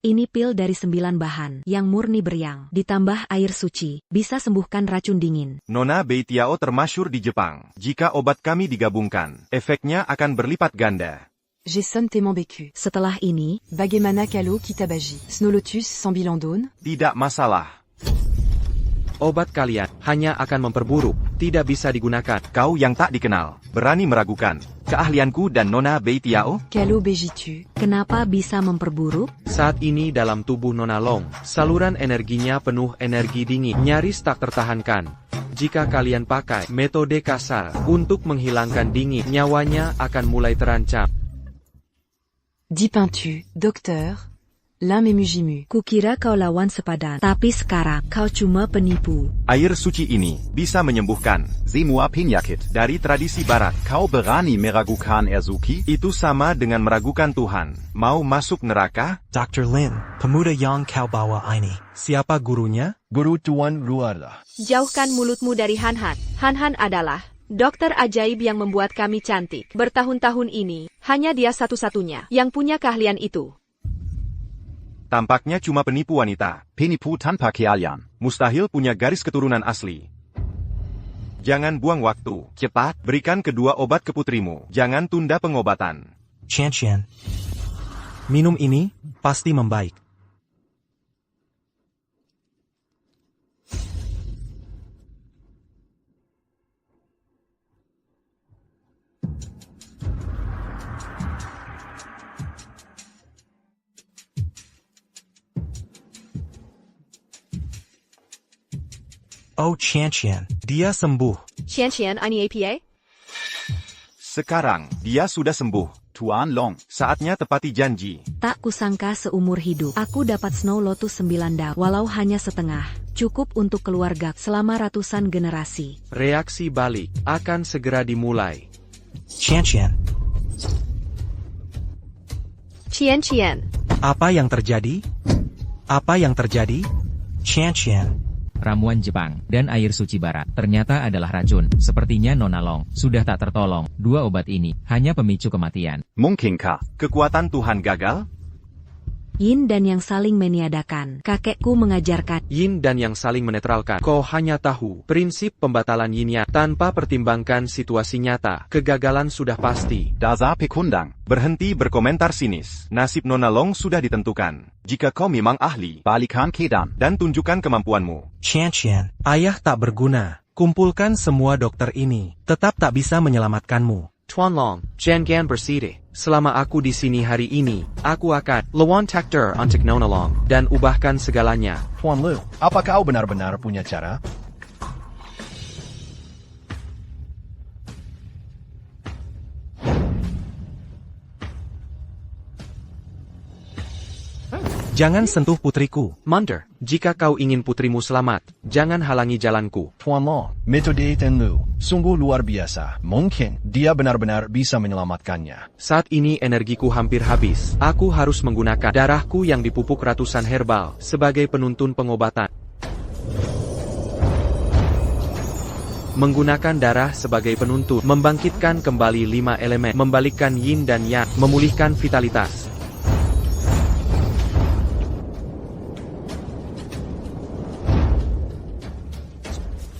Ini pil dari 9 bahan yang murni beriang, ditambah air suci, bisa sembuhkan racun dingin. Nona Beitiao termasyur di Jepang. Jika obat kami digabungkan, efeknya akan berlipat ganda. J'ai sonnement vécu. Setelah ini, Bagaimana kalau kita baji? Snolotus sans bilan d'one? Tidak masalah. Obat kalian hanya akan memperburuk, tidak bisa digunakan. Kau yang tak dikenal, berani meragukan keahlianku dan Nona Beitiao? Kalau bejitu? Kenapa bisa memperburuk? Saat ini dalam tubuh Nona Long, saluran energinya penuh energi dingin, nyaris tak tertahankan. Jika kalian pakai metode kasar untuk menghilangkan dingin, nyawanya akan mulai terancam. Dipintu, dokter, l'âme mujimu. Kukira kau lawan sepadan, tapi sekarang kau cuma penipu. Air suci ini bisa menyembuhkan Semua penyakit. dari tradisi barat. Kau berani meragukan Erzuki? Itu sama dengan meragukan Tuhan. Mau masuk neraka? Dr. Lin, pemuda yang kau bawa ini. Siapa gurunya? Guru Tuan Ruarda. Jauhkan mulutmu dari Han-Han. Han-Han adalah dokter ajaib yang membuat kami cantik. Bertahun-tahun ini, hanya dia satu-satunya yang punya keahlian itu. Tampaknya cuma penipu wanita. Penipu tanpa keahlian. Mustahil punya garis keturunan asli. Jangan buang waktu. Cepat, berikan kedua obat ke putrimu. Jangan tunda pengobatan. Qian. Minum ini, pasti membaik. Oh Qian, dia sembuh. Qian, ini APA? Sekarang, dia sudah sembuh. Tuan Long. Saatnya tepati janji. Tak kusangka seumur hidup, aku dapat Snow Lotus 9 daun. Walau hanya setengah, cukup untuk keluarga selama ratusan generasi. Reaksi balik akan segera dimulai. Qian. Qian. Apa yang terjadi? Qian. Ramuan Jepang dan air suci barat ternyata adalah racun. Sepertinya Nona Long sudah tak tertolong. 2 obat ini hanya pemicu kematian. Mungkinkah Kekuatan Tuhan gagal? Yin dan yang saling meniadakan. Kakekku mengajarkan. Yin dan yang saling menetralkan. Kau hanya tahu prinsip pembatalan yin yang tanpa pertimbangkan situasi nyata. Kegagalan sudah pasti. Dasar pekundang. Berhenti berkomentar sinis. Nasib Nona Long sudah ditentukan. Jika kau memang ahli, balikan kedan dan tunjukkan kemampuanmu. Qian, ayah tak berguna. Kumpulkan semua dokter ini. Tetap tak bisa menyelamatkanmu. Tuan Long, jangan bersedih. Selama aku di sini hari ini, aku akan lawan takdir untuk Nona Long dan ubahkan segalanya. Tuan Lu, apa kau benar-benar punya cara? Jangan sentuh putriku. Mundur, jika kau ingin putrimu selamat, jangan halangi jalanku. Tuan Long, metode Ten Lu sungguh luar biasa. Mungkin dia benar-benar bisa menyelamatkannya. Saat ini energiku hampir habis. Aku harus menggunakan darahku yang dipupuk ratusan herbal sebagai penuntun pengobatan. Menggunakan darah sebagai penuntun, membangkitkan kembali 5 elemen, membalikkan yin dan yang, memulihkan vitalitas.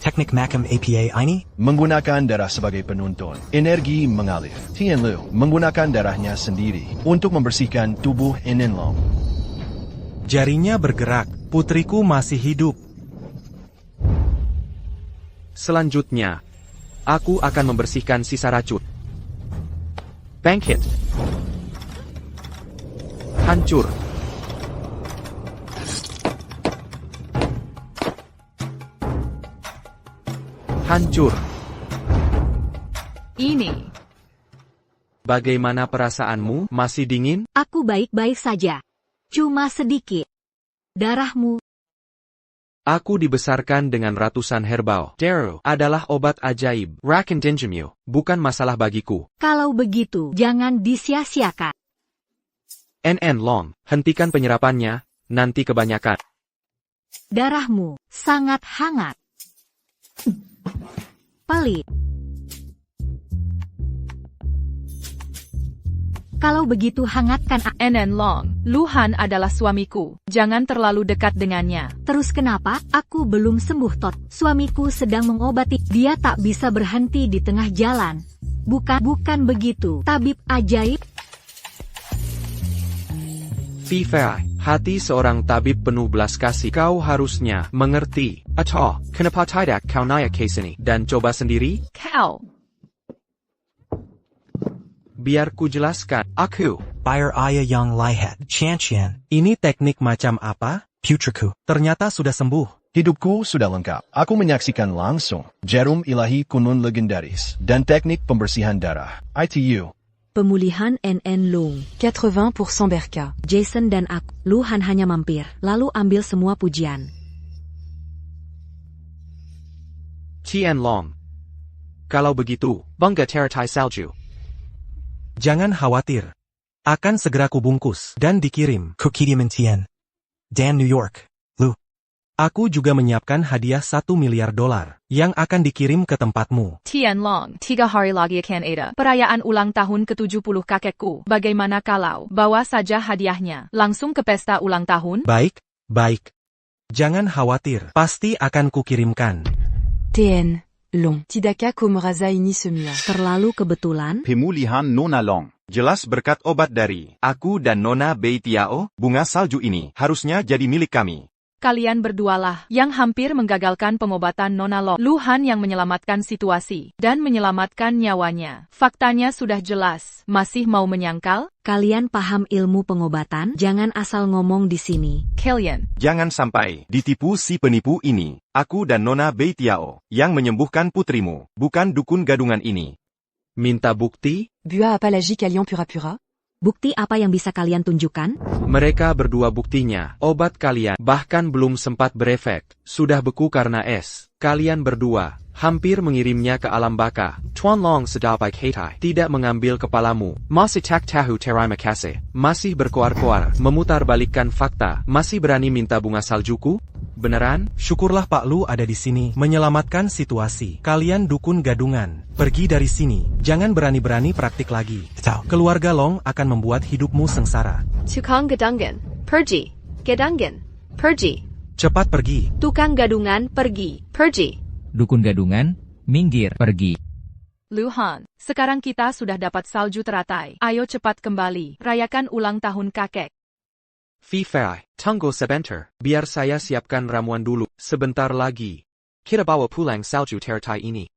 Teknik Macam APA ini? Menggunakan darah sebagai penuntun. Energi mengalir. Tian Lu menggunakan darahnya sendiri untuk membersihkan tubuh Nen Long. Jarinya bergerak. Putriku masih hidup. Selanjutnya, aku akan membersihkan sisa racun. Bangkit. Hancur. Hancur. Ini. Bagaimana perasaanmu? Masih dingin? Aku baik-baik saja. Cuma sedikit. Darahmu. Aku dibesarkan dengan ratusan herbal. Daru adalah obat ajaib. Rakan Dinjimyu, bukan masalah bagiku. Kalau begitu, jangan disia-siakan. Nen Long, hentikan penyerapannya, nanti kebanyakan. Darahmu sangat hangat. Pelit. Kalau begitu hangatkan. Nen Long, Luhan adalah suamiku. Jangan terlalu dekat dengannya. Terus kenapa? Aku belum sembuh tot. Suamiku sedang mengobati. Dia tak bisa berhenti di tengah jalan. Bukan begitu. Tabib ajaib. Fifai, hati seorang tabib penuh belas kasih. Kau harusnya mengerti. Atau, kenapa tidak kau naik ke sini dan coba sendiri? Kau. Biar ku jelaskan. Aku. Fire ayah yang lihat. Qian, ini teknik macam apa? Putriku, ternyata sudah sembuh. Hidupku sudah lengkap. Aku menyaksikan langsung jarum ilahi kunun legendaris dan teknik pembersihan darah. ITU. Pemulihan Nen Long. 80% Berka. Jason dan aku. Luhan hanya mampir, lalu ambil semua pujian. Tian Long. Kalau begitu, bangga teratai salju. Jangan khawatir. Akan segera kubungkus dan dikirim ke Kidiman Tian dan New York. Lu. Aku juga menyiapkan hadiah $1 miliar yang akan dikirim ke tempatmu. Tian Long, 3 hari lagi akan ada perayaan ulang tahun ke-70 kakekku. Bagaimana kalau bawa saja hadiahnya langsung ke pesta ulang tahun? Baik. Jangan khawatir, pasti akan kukirimkan. Tn Long. Tidaka Komraza ini semua. Terlalu kebetulan? Pemulihan Nona Long. Jelas berkat obat dari aku dan Nona Bei Tiao, bunga salju ini harusnya jadi milik kami. Kalian berdualah yang hampir menggagalkan pengobatan Nona Long. Luhan yang menyelamatkan situasi dan menyelamatkan nyawanya. Faktanya sudah jelas. Masih mau menyangkal? Kalian paham ilmu pengobatan? Jangan asal ngomong di sini. Kalian. Jangan sampai ditipu si penipu ini. Aku dan Nona Bei Tiao yang menyembuhkan putrimu, bukan dukun gadungan ini. Minta bukti? Bua apa lagi kalian pura-pura? Bukti apa yang bisa kalian tunjukkan? Mereka berdua buktinya. Obat kalian bahkan belum sempat berefek, sudah beku karena es. Kalian berdua hampir mengirimnya ke alam baka. Tuan Long sedapai Kaitai tidak mengambil kepalamu. Masih tak tahu terima kasih. Masih berkoar-koar, memutarbalikkan fakta. Masih berani minta bunga saljuku? Beneran? Syukurlah Pak Lu ada di sini, menyelamatkan situasi. Kalian dukun gadungan, pergi dari sini. Jangan berani-berani praktik lagi. Keluarga Long akan membuat hidupmu sengsara. Tukang gadungan, pergi. Gadungan, pergi. Cepat pergi. Tukang gadungan, pergi. Pergi. Dukun gadungan, minggir, pergi. Lu Han, sekarang kita sudah dapat salju teratai. Ayo cepat kembali, rayakan ulang tahun kakek. Fifai, tunggu sebentar, biar saya siapkan ramuan dulu. Sebentar lagi kita bawa pulang salju teratai ini.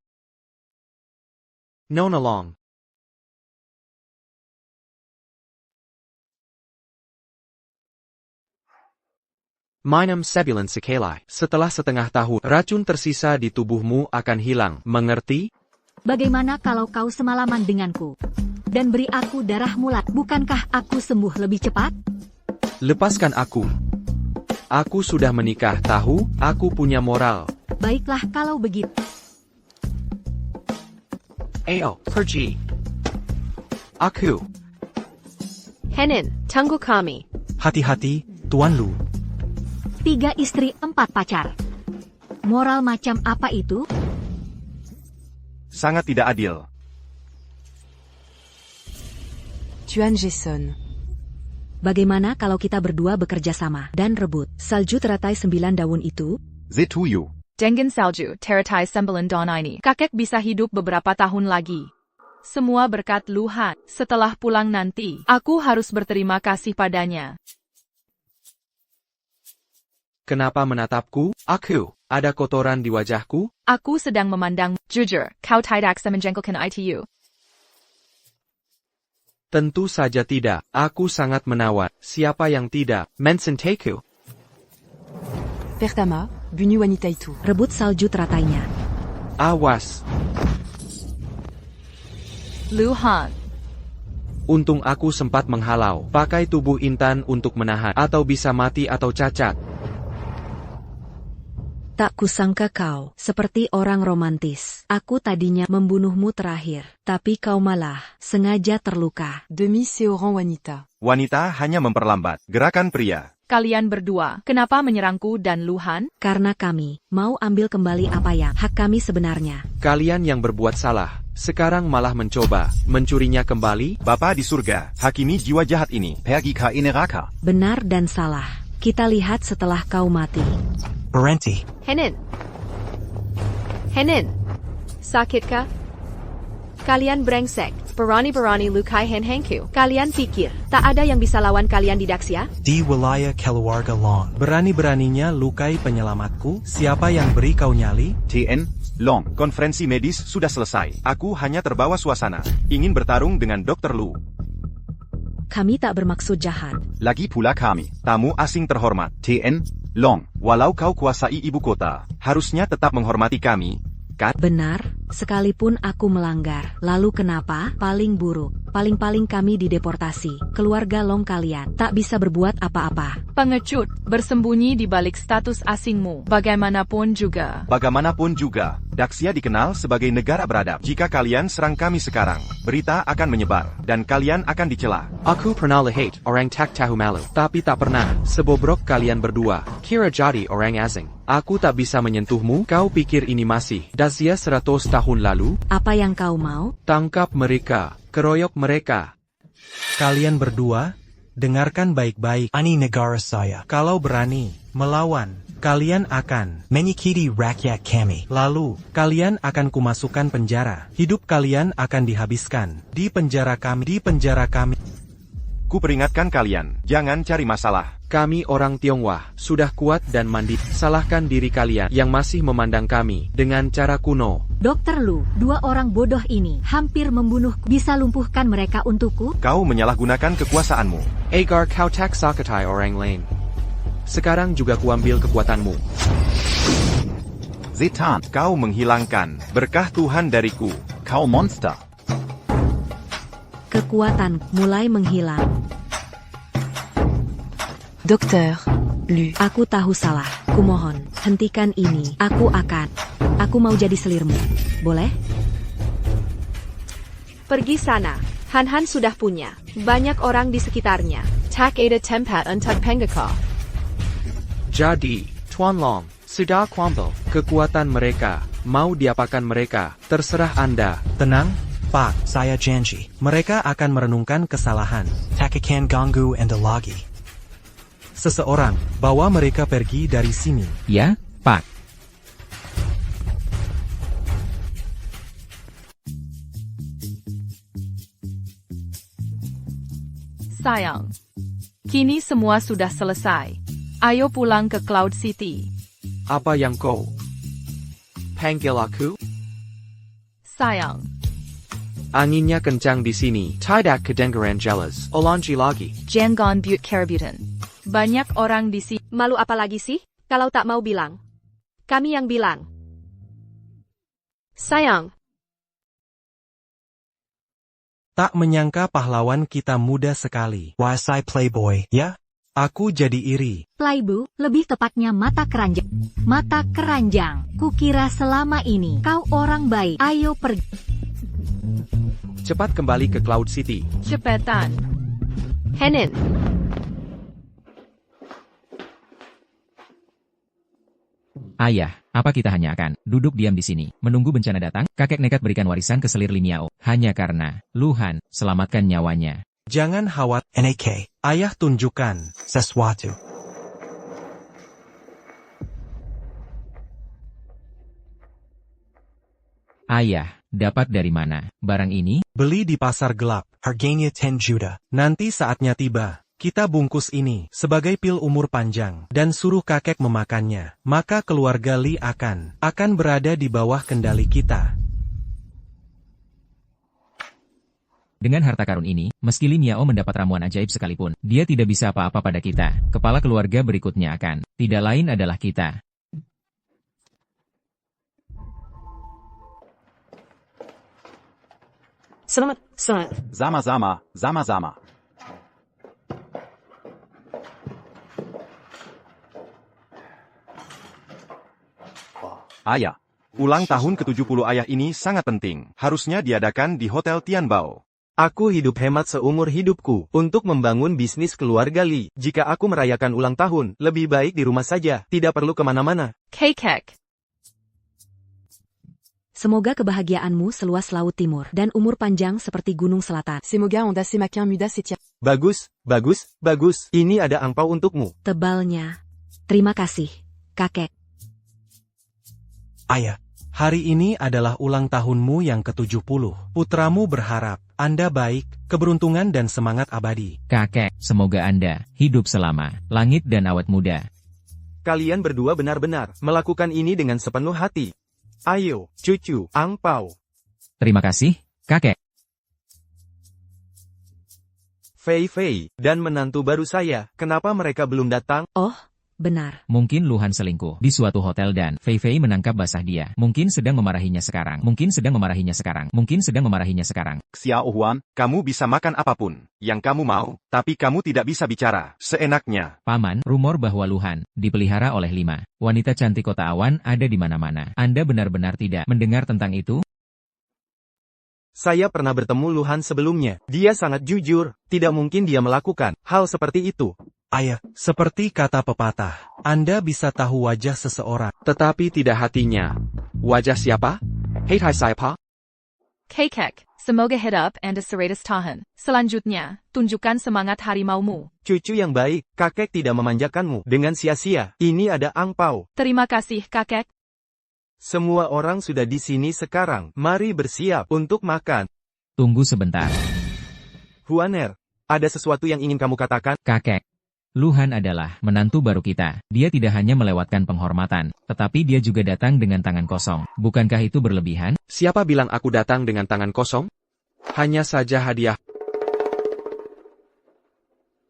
Nona Long. Minum sebulan sekali. Setelah setengah tahun, racun tersisa di tubuhmu akan hilang. Mengerti? Bagaimana kalau kau semalaman denganku? Dan beri aku darah mulat, bukankah aku sembuh lebih cepat? Lepaskan aku. Aku sudah menikah, tahu? Aku punya moral. Baiklah kalau begitu. Ayo, pergi. Aku. Henin, tunggu kami. Hati-hati, Tuan Lu. 3 istri 4 pacar. Moral macam apa itu? Sangat tidak adil. Tuan Jason. Bagaimana kalau kita berdua bekerja sama dan rebut salju teratai 9 daun itu? Zetuyu. Dengan salju teratai 9 daun ini, kakek bisa hidup beberapa tahun lagi. Semua berkat Lu Han. Setelah pulang nanti, aku harus berterima kasih padanya. Kenapa menatapku? Aku, ada kotoran di wajahku? Aku sedang memandang. Jujur, kau tidak menjengkelkan itu. Tentu saja tidak. Aku sangat menawar. Siapa yang tidak? Mensenteku. Pertama, bunu wanita itu. Rebut salju teratainya. Awas. Lu Han. Untung aku sempat menghalau. Pakai tubuh intan untuk menahan. Atau bisa mati atau cacat. Tak kusangka kau seperti orang romantis. Aku tadinya membunuhmu terakhir, tapi kau malah sengaja terluka. Demi seorang wanita. Wanita hanya memperlambat gerakan pria. Kalian berdua, kenapa menyerangku dan Lu Han? Karena kami mau ambil kembali apa yang hak kami sebenarnya. Kalian yang berbuat salah, sekarang malah mencoba mencurinya kembali? Bapa di surga, hakimi jiwa jahat ini. Pergi ke neraka. Benar dan salah, kita lihat setelah kau mati. Berhenti. Henin. Henin. Sakitkah? Kalian brengsek. Berani-berani lukai Henhengku. Kalian pikir, tak ada yang bisa lawan kalian di Daxia? Di wilayah keluarga Long. Berani-beraninya lukai penyelamatku. Siapa yang beri kau nyali? TN Long. Konferensi medis sudah selesai. Aku hanya terbawa suasana. Ingin bertarung dengan Dr. Lu. Kami tak bermaksud jahat. Lagi pula kami. Tamu asing terhormat. TN Long. Walau kau kuasai ibu kota, harusnya tetap menghormati kami, kan? Benar, sekalipun aku melanggar. Lalu kenapa? Paling buruk. Paling-paling kami dideportasi. Keluarga Long kalian tak bisa berbuat apa-apa. Pengecut, bersembunyi di balik status asingmu. Bagaimanapun juga, Daxia dikenal sebagai negara beradab. Jika kalian serang kami sekarang, berita akan menyebar, dan kalian akan dicela. Aku pernah lihat orang tak tahu malu, tapi tak pernah sebobrok kalian berdua. Kira jadi orang asing. Aku tak bisa menyentuhmu. Kau pikir ini masih Daxia 100 tahun lalu? Apa yang kau mau? Tangkap mereka. Keroyok mereka. Kalian berdua, dengarkan baik-baik. Ani negara saya. Kalau berani melawan, kalian akan menyakiti rakyat kami. Lalu, kalian akan kumasukkan penjara. Hidup kalian akan dihabiskan di penjara kami. Ku peringatkan kalian, jangan cari masalah. Kami orang Tionghoa, sudah kuat dan mandiri. Salahkan diri kalian yang masih memandang kami dengan cara kuno. Dokter Lu, 2 orang bodoh ini hampir membunuhku. Bisa lumpuhkan mereka untukku? Kau menyalahgunakan kekuasaanmu. Agar kau tak sakitai orang lain. Sekarang juga kuambil kekuatanmu. Setan. Kau menghilangkan berkah Tuhan dariku. Kau monster. Kekuatan mulai menghilang. Docteur, Lu. Aku tahu salah. Kumohon, hentikan ini. Aku mau jadi selirmu. Boleh? Pergi sana. Han sudah punya. Banyak orang di sekitarnya. Tak ada tempat untuk penggakau. Jadi, Tuan Long, sudah kumpul kekuatan mereka. Mau diapakan mereka? Terserah Anda. Tenang, Pak, saya janji. Mereka akan merenungkan kesalahan. Tak akan ganggu Anda lagi. Seseorang, bawa mereka pergi dari sini. Ya, Pak. Sayang. Kini semua sudah selesai. Ayo pulang ke Cloud City. Apa yang kau panggil aku? Sayang. Anginnya kencang di sini. Tidak kedengaran jelas. Ulangi lagi. Jangan but kerabutan. Banyak orang di sini. Malu apa lagi sih? Kalau tak mau bilang. Kami yang bilang. Sayang. Tak menyangka pahlawan kita muda sekali. Wasai playboy, ya? Aku jadi iri. Playbu, lebih tepatnya mata keranjang. Mata keranjang. Kukira selama ini kau orang baik. Ayo pergi. Cepat kembali ke Cloud City. Cepetan. Henin. Ayah, apa kita hanya akan duduk diam di sini, menunggu bencana datang? Kakek nekat berikan warisan ke selir Lin Yao, hanya karena Luhan selamatkan nyawanya. Jangan khawatir, NAK. Ayah tunjukkan sesuatu. Ayah, dapat dari mana barang ini? Beli di pasar gelap, harganya 10 juta. Nanti saatnya tiba. Kita bungkus ini sebagai pil umur panjang dan suruh kakek memakannya. Maka keluarga Li akan berada di bawah kendali kita. Dengan harta karun ini, meski Lin Yao mendapat ramuan ajaib sekalipun, dia tidak bisa apa-apa pada kita. Kepala keluarga berikutnya akan tidak lain adalah kita. Selamat. Sama. Ayah, ulang tahun ke-70 ayah ini sangat penting. Harusnya diadakan di Hotel Tianbao. Aku hidup hemat seumur hidupku untuk membangun bisnis keluarga Li. Jika aku merayakan ulang tahun, lebih baik di rumah saja, tidak perlu kemana-mana. Kakek. Semoga kebahagiaanmu seluas laut timur dan umur panjang seperti gunung selatan. Semoga onda semakin muda setia. Bagus. Ini ada angpau untukmu. Tebalnya. Terima kasih, kakek. Ayah, hari ini adalah ulang tahunmu yang ke-70. Putramu berharap Anda baik, keberuntungan dan semangat abadi. Kakek, semoga Anda hidup selama langit dan awet muda. Kalian berdua benar-benar melakukan ini dengan sepenuh hati. Ayo, cucu, angpau. Terima kasih, kakek. Fei dan menantu baru saya, kenapa mereka belum datang? Oh, benar. Mungkin Luhan selingkuh di suatu hotel dan Fei menangkap basah dia. Mungkin sedang memarahinya sekarang. Xiao Huan, kamu bisa makan apapun yang kamu mau, tapi kamu tidak bisa bicara seenaknya. Paman, rumor bahwa Luhan dipelihara oleh 5 wanita cantik kota awan ada di mana-mana. Anda benar-benar tidak mendengar tentang itu? Saya pernah bertemu Luhan sebelumnya. Dia sangat jujur, tidak mungkin dia melakukan hal seperti itu. Ayah, seperti kata pepatah, Anda bisa tahu wajah seseorang, tetapi tidak hatinya. Wajah siapa? Hai siapa? Kakek, semoga hidup Anda seratus tahun. Selanjutnya, tunjukkan semangat harimaumu. Cucu yang baik, kakek tidak memanjakanmu dengan sia-sia. Ini ada angpau. Terima kasih, kakek. Semua orang sudah di sini sekarang. Mari bersiap untuk makan. Tunggu sebentar. Huaner, ada sesuatu yang ingin kamu katakan? Kakek. Luhan adalah menantu baru kita. Dia tidak hanya melewatkan penghormatan, tetapi dia juga datang dengan tangan kosong. Bukankah itu berlebihan? Siapa bilang aku datang dengan tangan kosong? Hanya saja hadiah.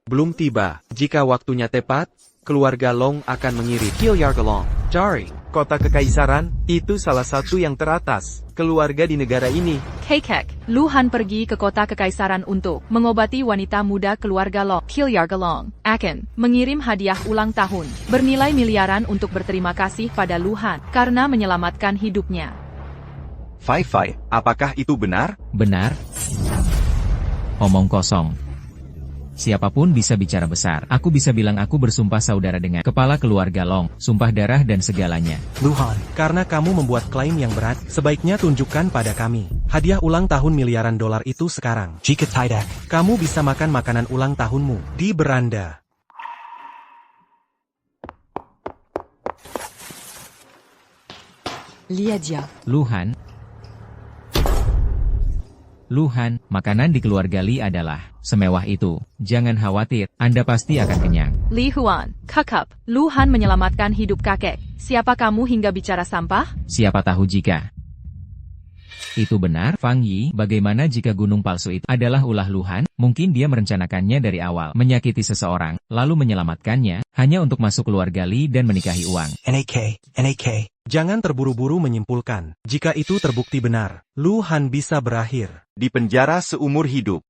Belum tiba. Jika waktunya tepat, keluarga Long akan mengirim Kilyarga Long dari Kota kekaisaran, itu salah satu yang teratas, keluarga di negara ini. Kakek, Luhan pergi ke kota kekaisaran untuk mengobati wanita muda keluarga Long, Kilyargalong, akan mengirim hadiah ulang tahun, bernilai miliaran untuk berterima kasih pada Luhan, karena menyelamatkan hidupnya. Fai Fai, apakah itu benar? Benar? Omong kosong. Siapapun bisa bicara besar. Aku bisa bilang aku bersumpah saudara dengan kepala keluarga Long, sumpah darah dan segalanya. Luhan, karena kamu membuat klaim yang berat, sebaiknya tunjukkan pada kami hadiah ulang tahun miliaran dolar itu sekarang. Jika tidak, kamu bisa makan makanan ulang tahunmu di beranda. Liadia. Luhan, makanan di keluarga Li adalah semewah itu. Jangan khawatir, Anda pasti akan kenyang. Li Huan, kakak, Luhan menyelamatkan hidup kakek. Siapa kamu hingga bicara sampah? Siapa tahu jika itu benar. Fang Yi, bagaimana jika gunung palsu itu adalah ulah Luhan? Mungkin dia merencanakannya dari awal, menyakiti seseorang, lalu menyelamatkannya, hanya untuk masuk keluarga Li dan menikahi uang. NAK. Jangan terburu-buru menyimpulkan. Jika itu terbukti benar, Luhan bisa berakhir di penjara seumur hidup.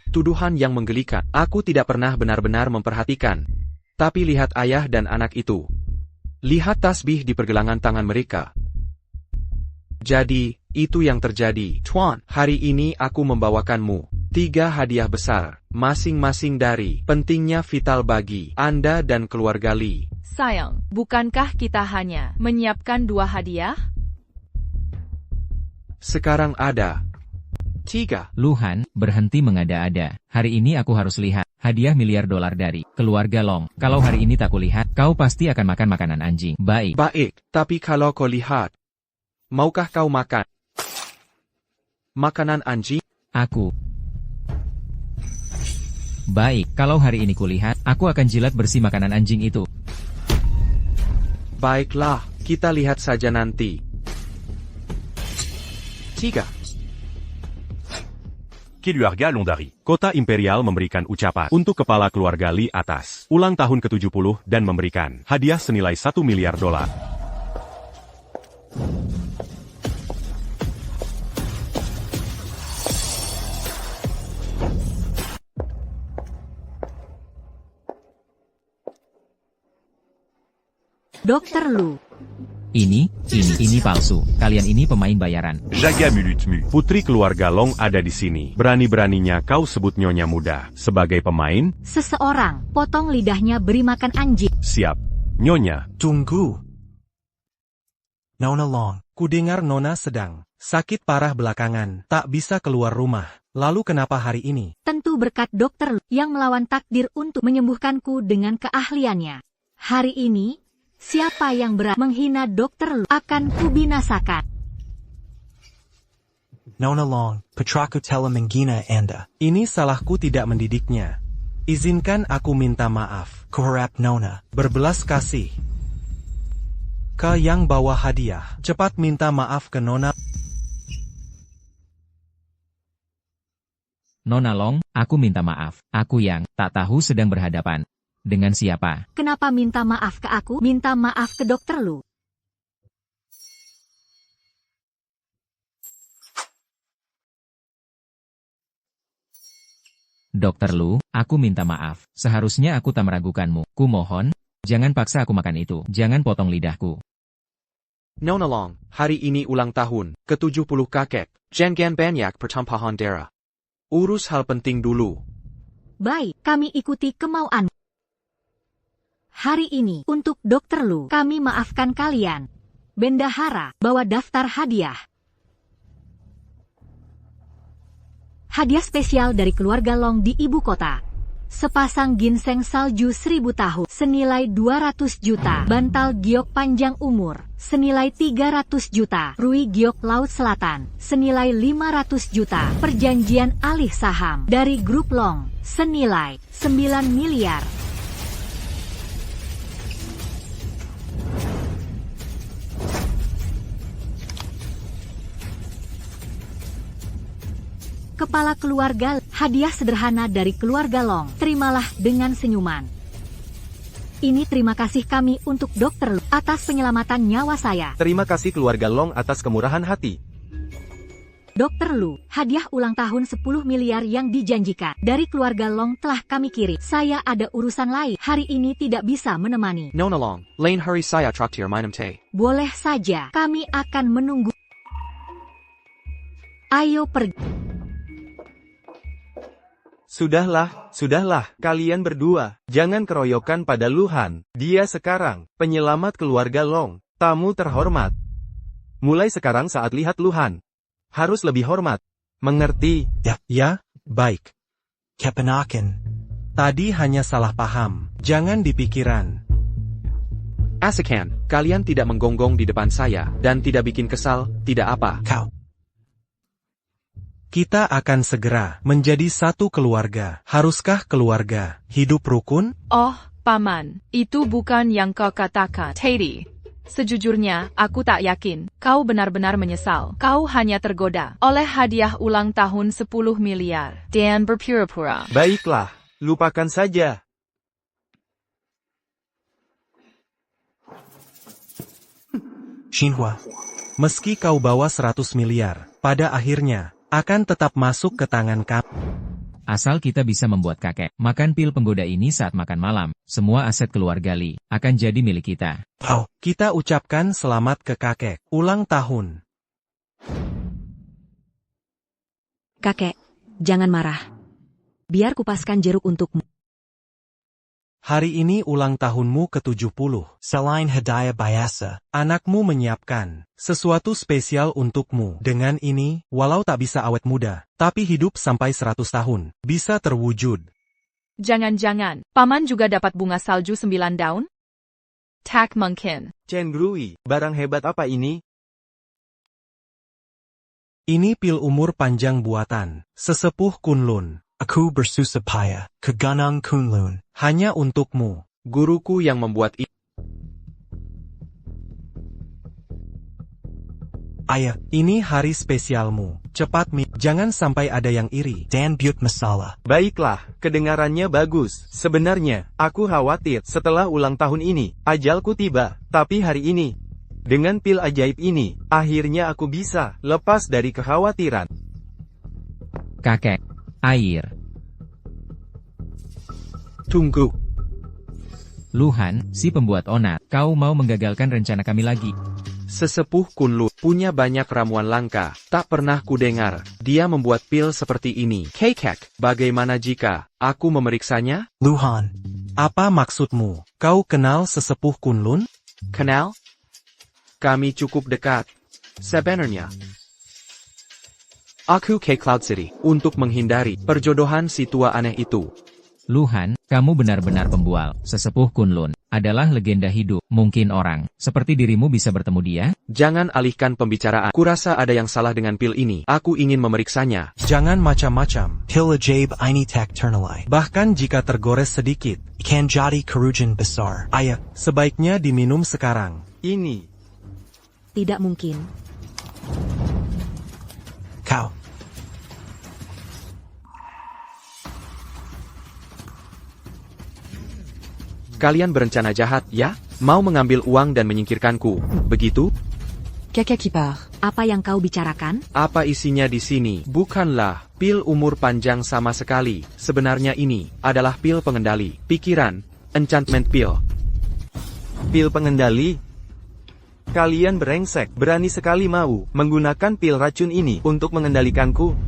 Tuduhan yang menggelikan. Aku tidak pernah benar-benar memperhatikan. Tapi lihat ayah dan anak itu. Lihat tasbih di pergelangan tangan mereka. Jadi, itu yang terjadi. Tuan, hari ini aku membawakanmu 3 hadiah besar, masing-masing dari pentingnya vital bagi Anda dan keluarga Li. Sayang, bukankah kita hanya menyiapkan 2 hadiah? Sekarang ada 3. Luhan, berhenti mengada-ada. Hari ini aku harus lihat hadiah miliar dolar dari keluarga Long. Kalau hari ini tak kulihat, kau pasti akan makan makanan anjing. Baik, tapi kalau kau lihat, maukah kau makan makanan anjing? Aku. Baik, kalau hari ini kulihat, aku akan jilat bersih makanan anjing itu. Baiklah, kita lihat saja nanti. 3. Kiluarga Londari. Kota Imperial memberikan ucapan untuk kepala keluarga Li atas ulang tahun ke-70 dan memberikan hadiah senilai 1 miliar dolar. Dr. Lu. Ini palsu. Kalian ini pemain bayaran. Jaga mulutmu. Putri keluarga Long ada di sini. Berani-beraninya kau sebut nyonya muda sebagai pemain? Seseorang potong lidahnya beri makan anjing. Siap. Nyonya. Tunggu. Nona Long, kudengar Nona sedang sakit parah belakangan, tak bisa keluar rumah. Lalu kenapa hari ini? Tentu berkat Dr. Lu yang melawan takdir untuk menyembuhkanku dengan keahliannya. Hari ini, siapa yang berani menghina Dr. Lu akan kubinasakan. Nona Long, putraku telah menghina Anda. Ini salahku tidak mendidiknya. Izinkan aku minta maaf. Kuharap Nona berbelas kasih ke yang bawa hadiah. Cepat minta maaf ke Nona. Nona Long, aku minta maaf. Aku yang tak tahu sedang berhadapan dengan siapa. Kenapa minta maaf ke aku? Minta maaf ke Dr. Lu. Dr. Lu, aku minta maaf. Seharusnya aku tak meragukanmu. Kumohon, jangan paksa aku makan itu. Jangan potong lidahku. Nona Long, hari ini ulang tahun ke-70 kakek. Jangan banyak pertumpahan darah. Urus hal penting dulu. Baik, kami ikuti kemauan. Hari ini, untuk Dr. Lu, kami maafkan kalian. Bendahara, bawa daftar hadiah. Hadiah spesial dari keluarga Long di ibu kota. Sepasang ginseng salju 1000 tahun, senilai 200 juta. Bantal giok panjang umur, senilai 300 juta. Rui giok Laut Selatan, senilai 500 juta. Perjanjian alih saham dari grup Long, senilai 9 miliar. Kepala keluarga, hadiah sederhana dari keluarga Long. Terimalah dengan senyuman. Ini terima kasih kami untuk Dr. Lu atas penyelamatan nyawa saya. Terima kasih keluarga Long atas kemurahan hati. Dr. Lu, hadiah ulang tahun 10 miliar yang dijanjikan dari keluarga Long telah kami kirim. Saya ada urusan lain, hari ini tidak bisa menemani. Nona Long, lain hari saya traktir minum teh. Boleh saja, kami akan menunggu. Ayo pergi. Sudahlah, kalian berdua. Jangan keroyokan pada Luhan. Dia sekarang penyelamat keluarga Long, tamu terhormat. Mulai sekarang saat lihat Luhan, harus lebih hormat. Mengerti? Ya, baik. Kepenaken. Tadi hanya salah paham. Jangan dipikiran. Asakan, kalian tidak menggonggong di depan saya, dan tidak bikin kesal, tidak apa. Kau. Kita akan segera menjadi satu keluarga. Haruskah keluarga hidup rukun? Oh, Paman, itu bukan yang kau katakan. Teddy, sejujurnya, aku tak yakin. Kau benar-benar menyesal. Kau hanya tergoda oleh hadiah ulang tahun 10 miliar. Dan berpura-pura. Baiklah, lupakan saja. Xinhua, meski kau bawa 100 miliar, pada akhirnya akan tetap masuk ke tangan kamu. Asal kita bisa membuat kakek makan pil penggoda ini saat makan malam, semua aset keluarga Li akan jadi milik kita. Kita ucapkan selamat ke kakek. Ulang tahun. Kakek, jangan marah. Biar kupaskan jeruk untukmu. Hari ini ulang tahunmu ke-70. Selain hadiah biasa, anakmu menyiapkan sesuatu spesial untukmu. Dengan ini, walau tak bisa awet muda, tapi hidup sampai 100 tahun, bisa terwujud. Jangan-jangan, Paman juga dapat bunga salju 9 daun? Tak mungkin. Chen Grui, barang hebat apa ini? Ini pil umur panjang buatan sesepuh Kunlun. Aku bersusah payah ke Gunung Kunlun. Hanya untukmu. Guruku yang membuat ini. Ayah, ini hari spesialmu. Cepat jangan sampai ada yang iri. Dan buat masalah. Baiklah, kedengarannya bagus. Sebenarnya, aku khawatir setelah ulang tahun ini, ajalku tiba. Tapi hari ini, dengan pil ajaib ini, akhirnya aku bisa lepas dari kekhawatiran. Kakek. Air. Tunggu. Luhan, si pembuat onat, kau mau menggagalkan rencana kami lagi. Sesepuh Kunlun punya banyak ramuan langka, tak pernah kudengar. Dia membuat pil seperti ini. Kekek, bagaimana jika aku memeriksanya? Luhan, apa maksudmu? Kau kenal sesepuh Kunlun? Kenal? Kami cukup dekat. Sebenarnya, aku ke Cloud City untuk menghindari perjodohan si tua aneh itu. Luhan, kamu benar-benar pembual. Sesepuh Kunlun adalah legenda hidup. Mungkin orang seperti dirimu bisa bertemu dia? Jangan alihkan pembicaraan. Kurasa ada yang salah dengan pil ini. Aku ingin memeriksanya. Jangan macam-macam. Pil ajaib ini tak ternilai. Bahkan jika tergores sedikit, akan jadi kerugian besar. Ayah, sebaiknya diminum sekarang. Ini. Tidak mungkin. Kau. Kalian berencana jahat, ya? Mau mengambil uang dan menyingkirkanku, begitu? Kakek kipar, apa yang kau bicarakan? Apa isinya di sini? Bukanlah pil umur panjang sama sekali. Sebenarnya ini adalah pil pengendali pikiran, enchantment pill. Pil pengendali? Kalian brengsek, berani sekali mau menggunakan pil racun ini untuk mengendalikanku.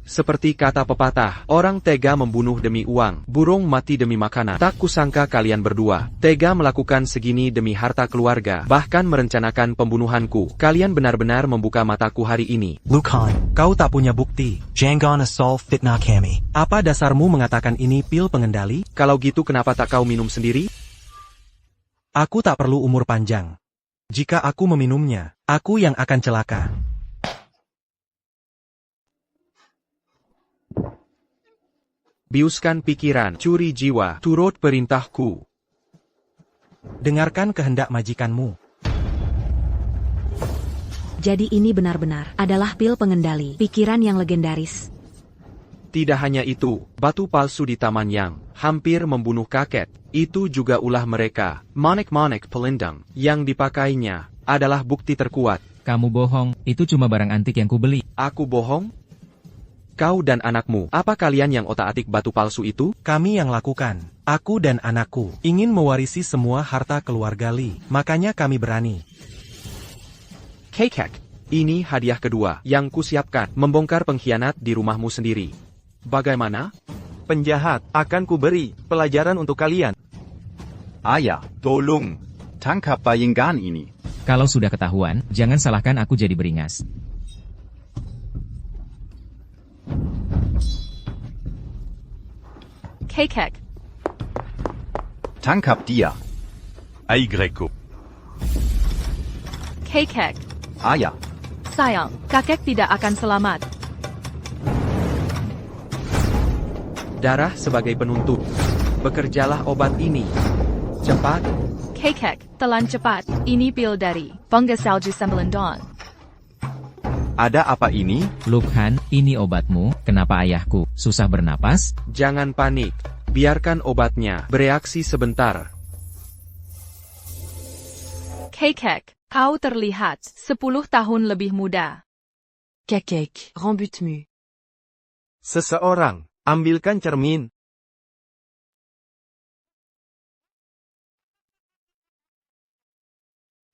Seperti kata pepatah, orang tega membunuh demi uang, burung mati demi makanan. Tak kusangka kalian berdua tega melakukan segini demi harta keluarga, bahkan merencanakan pembunuhanku. Kalian benar-benar membuka mataku hari ini. Luhan, kau tak punya bukti. Jangan asal fitnah kami. Apa dasarmu mengatakan ini pil pengendali? Kalau gitu kenapa tak kau minum sendiri? Aku tak perlu umur panjang. Jika aku meminumnya, aku yang akan celaka. Biuskan pikiran, curi jiwa, turut perintahku. Dengarkan kehendak majikanmu. Jadi ini benar-benar adalah pil pengendali pikiran yang legendaris. Tidak hanya itu, batu palsu di taman yang hampir membunuh kakek, itu juga ulah mereka, monek-monek pelindung, yang dipakainya, adalah bukti terkuat. Kamu bohong, itu cuma barang antik yang kubeli. Aku bohong? Kau dan anakmu, apa kalian yang otak-atik batu palsu itu? Kami yang lakukan. Aku dan anakku ingin mewarisi semua harta keluarga Li, makanya kami berani. Kekek, ini hadiah kedua yang kusiapkan, membongkar pengkhianat di rumahmu sendiri. Bagaimana? Penjahat, akan kuberi pelajaran untuk kalian. Ayah, tolong. Tangkap bayingan ini. Kalau sudah ketahuan, jangan salahkan aku jadi beringas. Kekek. Tangkap dia. Aigreko. Kekek. Ayah. Sayang, kakek tidak akan selamat. Darah sebagai penuntut. Bekerjalah obat ini. Cepat. Kekek, telan cepat. Ini pil dari fungus salju sembilan dawn. Ada apa ini? Lukhan, ini obatmu. Kenapa ayahku susah bernapas? Jangan panik. Biarkan obatnya bereaksi sebentar. Kekek, kau terlihat 10 tahun lebih muda. Kekek, rembute-mu. Seseorang, ambilkan cermin.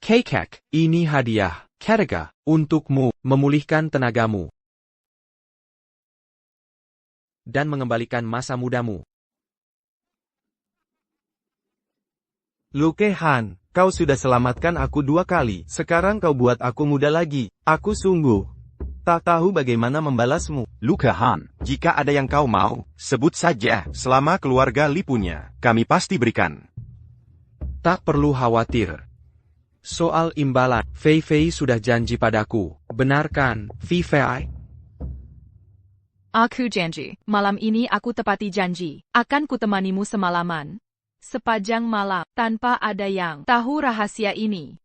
Kekek, ini hadiah, Katega, untukmu, memulihkan tenagamu. Dan mengembalikan masa mudamu. Lukehan, kau sudah selamatkan aku 2 kali. Sekarang kau buat aku muda lagi. Aku sungguh tak tahu bagaimana membalasmu. Lukehan, jika ada yang kau mau, sebut saja. Selama keluarga Li punya, kami pasti berikan. Tak perlu khawatir. Soal imbalan, Fei Fei sudah janji padaku. Benarkan, Fei Fei? Aku janji, malam ini aku tepati janji. Akan kutemanimu semalaman. Sepanjang malam, tanpa ada yang tahu rahasia ini.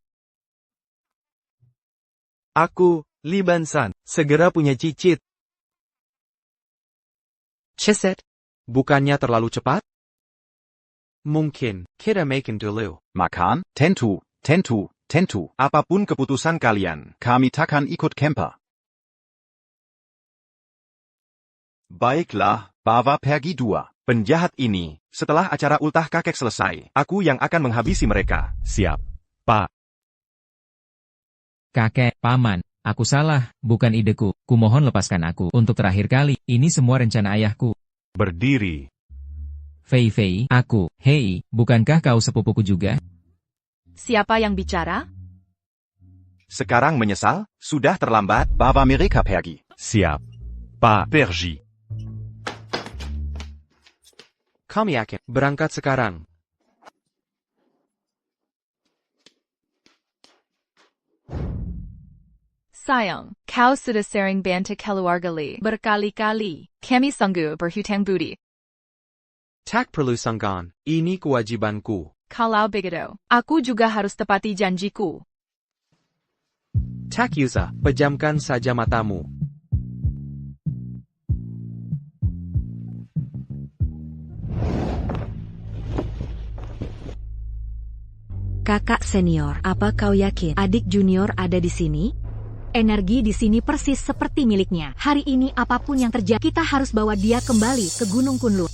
Aku, Li Bansan, segera punya cicit. Ciset? Bukannya terlalu cepat? Mungkin, kita makin dulu. Makan, tentu. Apapun keputusan kalian, kami takkan ikut camper. Baiklah, bawa pergi 2. Penjahat ini, setelah acara ultah kakek selesai, aku yang akan menghabisi mereka. Siap, Pak. Kakek, paman, aku salah, bukan ideku. Kumohon lepaskan aku. Untuk terakhir kali, ini semua rencana ayahku. Berdiri. Fei Fei, aku, hei, bukankah kau sepupuku juga? Siapa yang bicara? Sekarang menyesal? Sudah terlambat? Bawa mereka pergi. Siap, Pak. Pergi. Kami yakin, berangkat sekarang. Sayang, kau sudah sering bantu keluarga Li berkali-kali. Kami sanggup berhutang budi. Tak perlu sangkan, ini kewajibanku. Kalau begitu, aku juga harus tepati janjiku. Tak usah, pejamkan saja matamu. Kakak senior, apa kau yakin adik junior ada di sini? Energi di sini persis seperti miliknya. Hari ini apapun yang terjadi, kita harus bawa dia kembali ke Gunung Kunlun.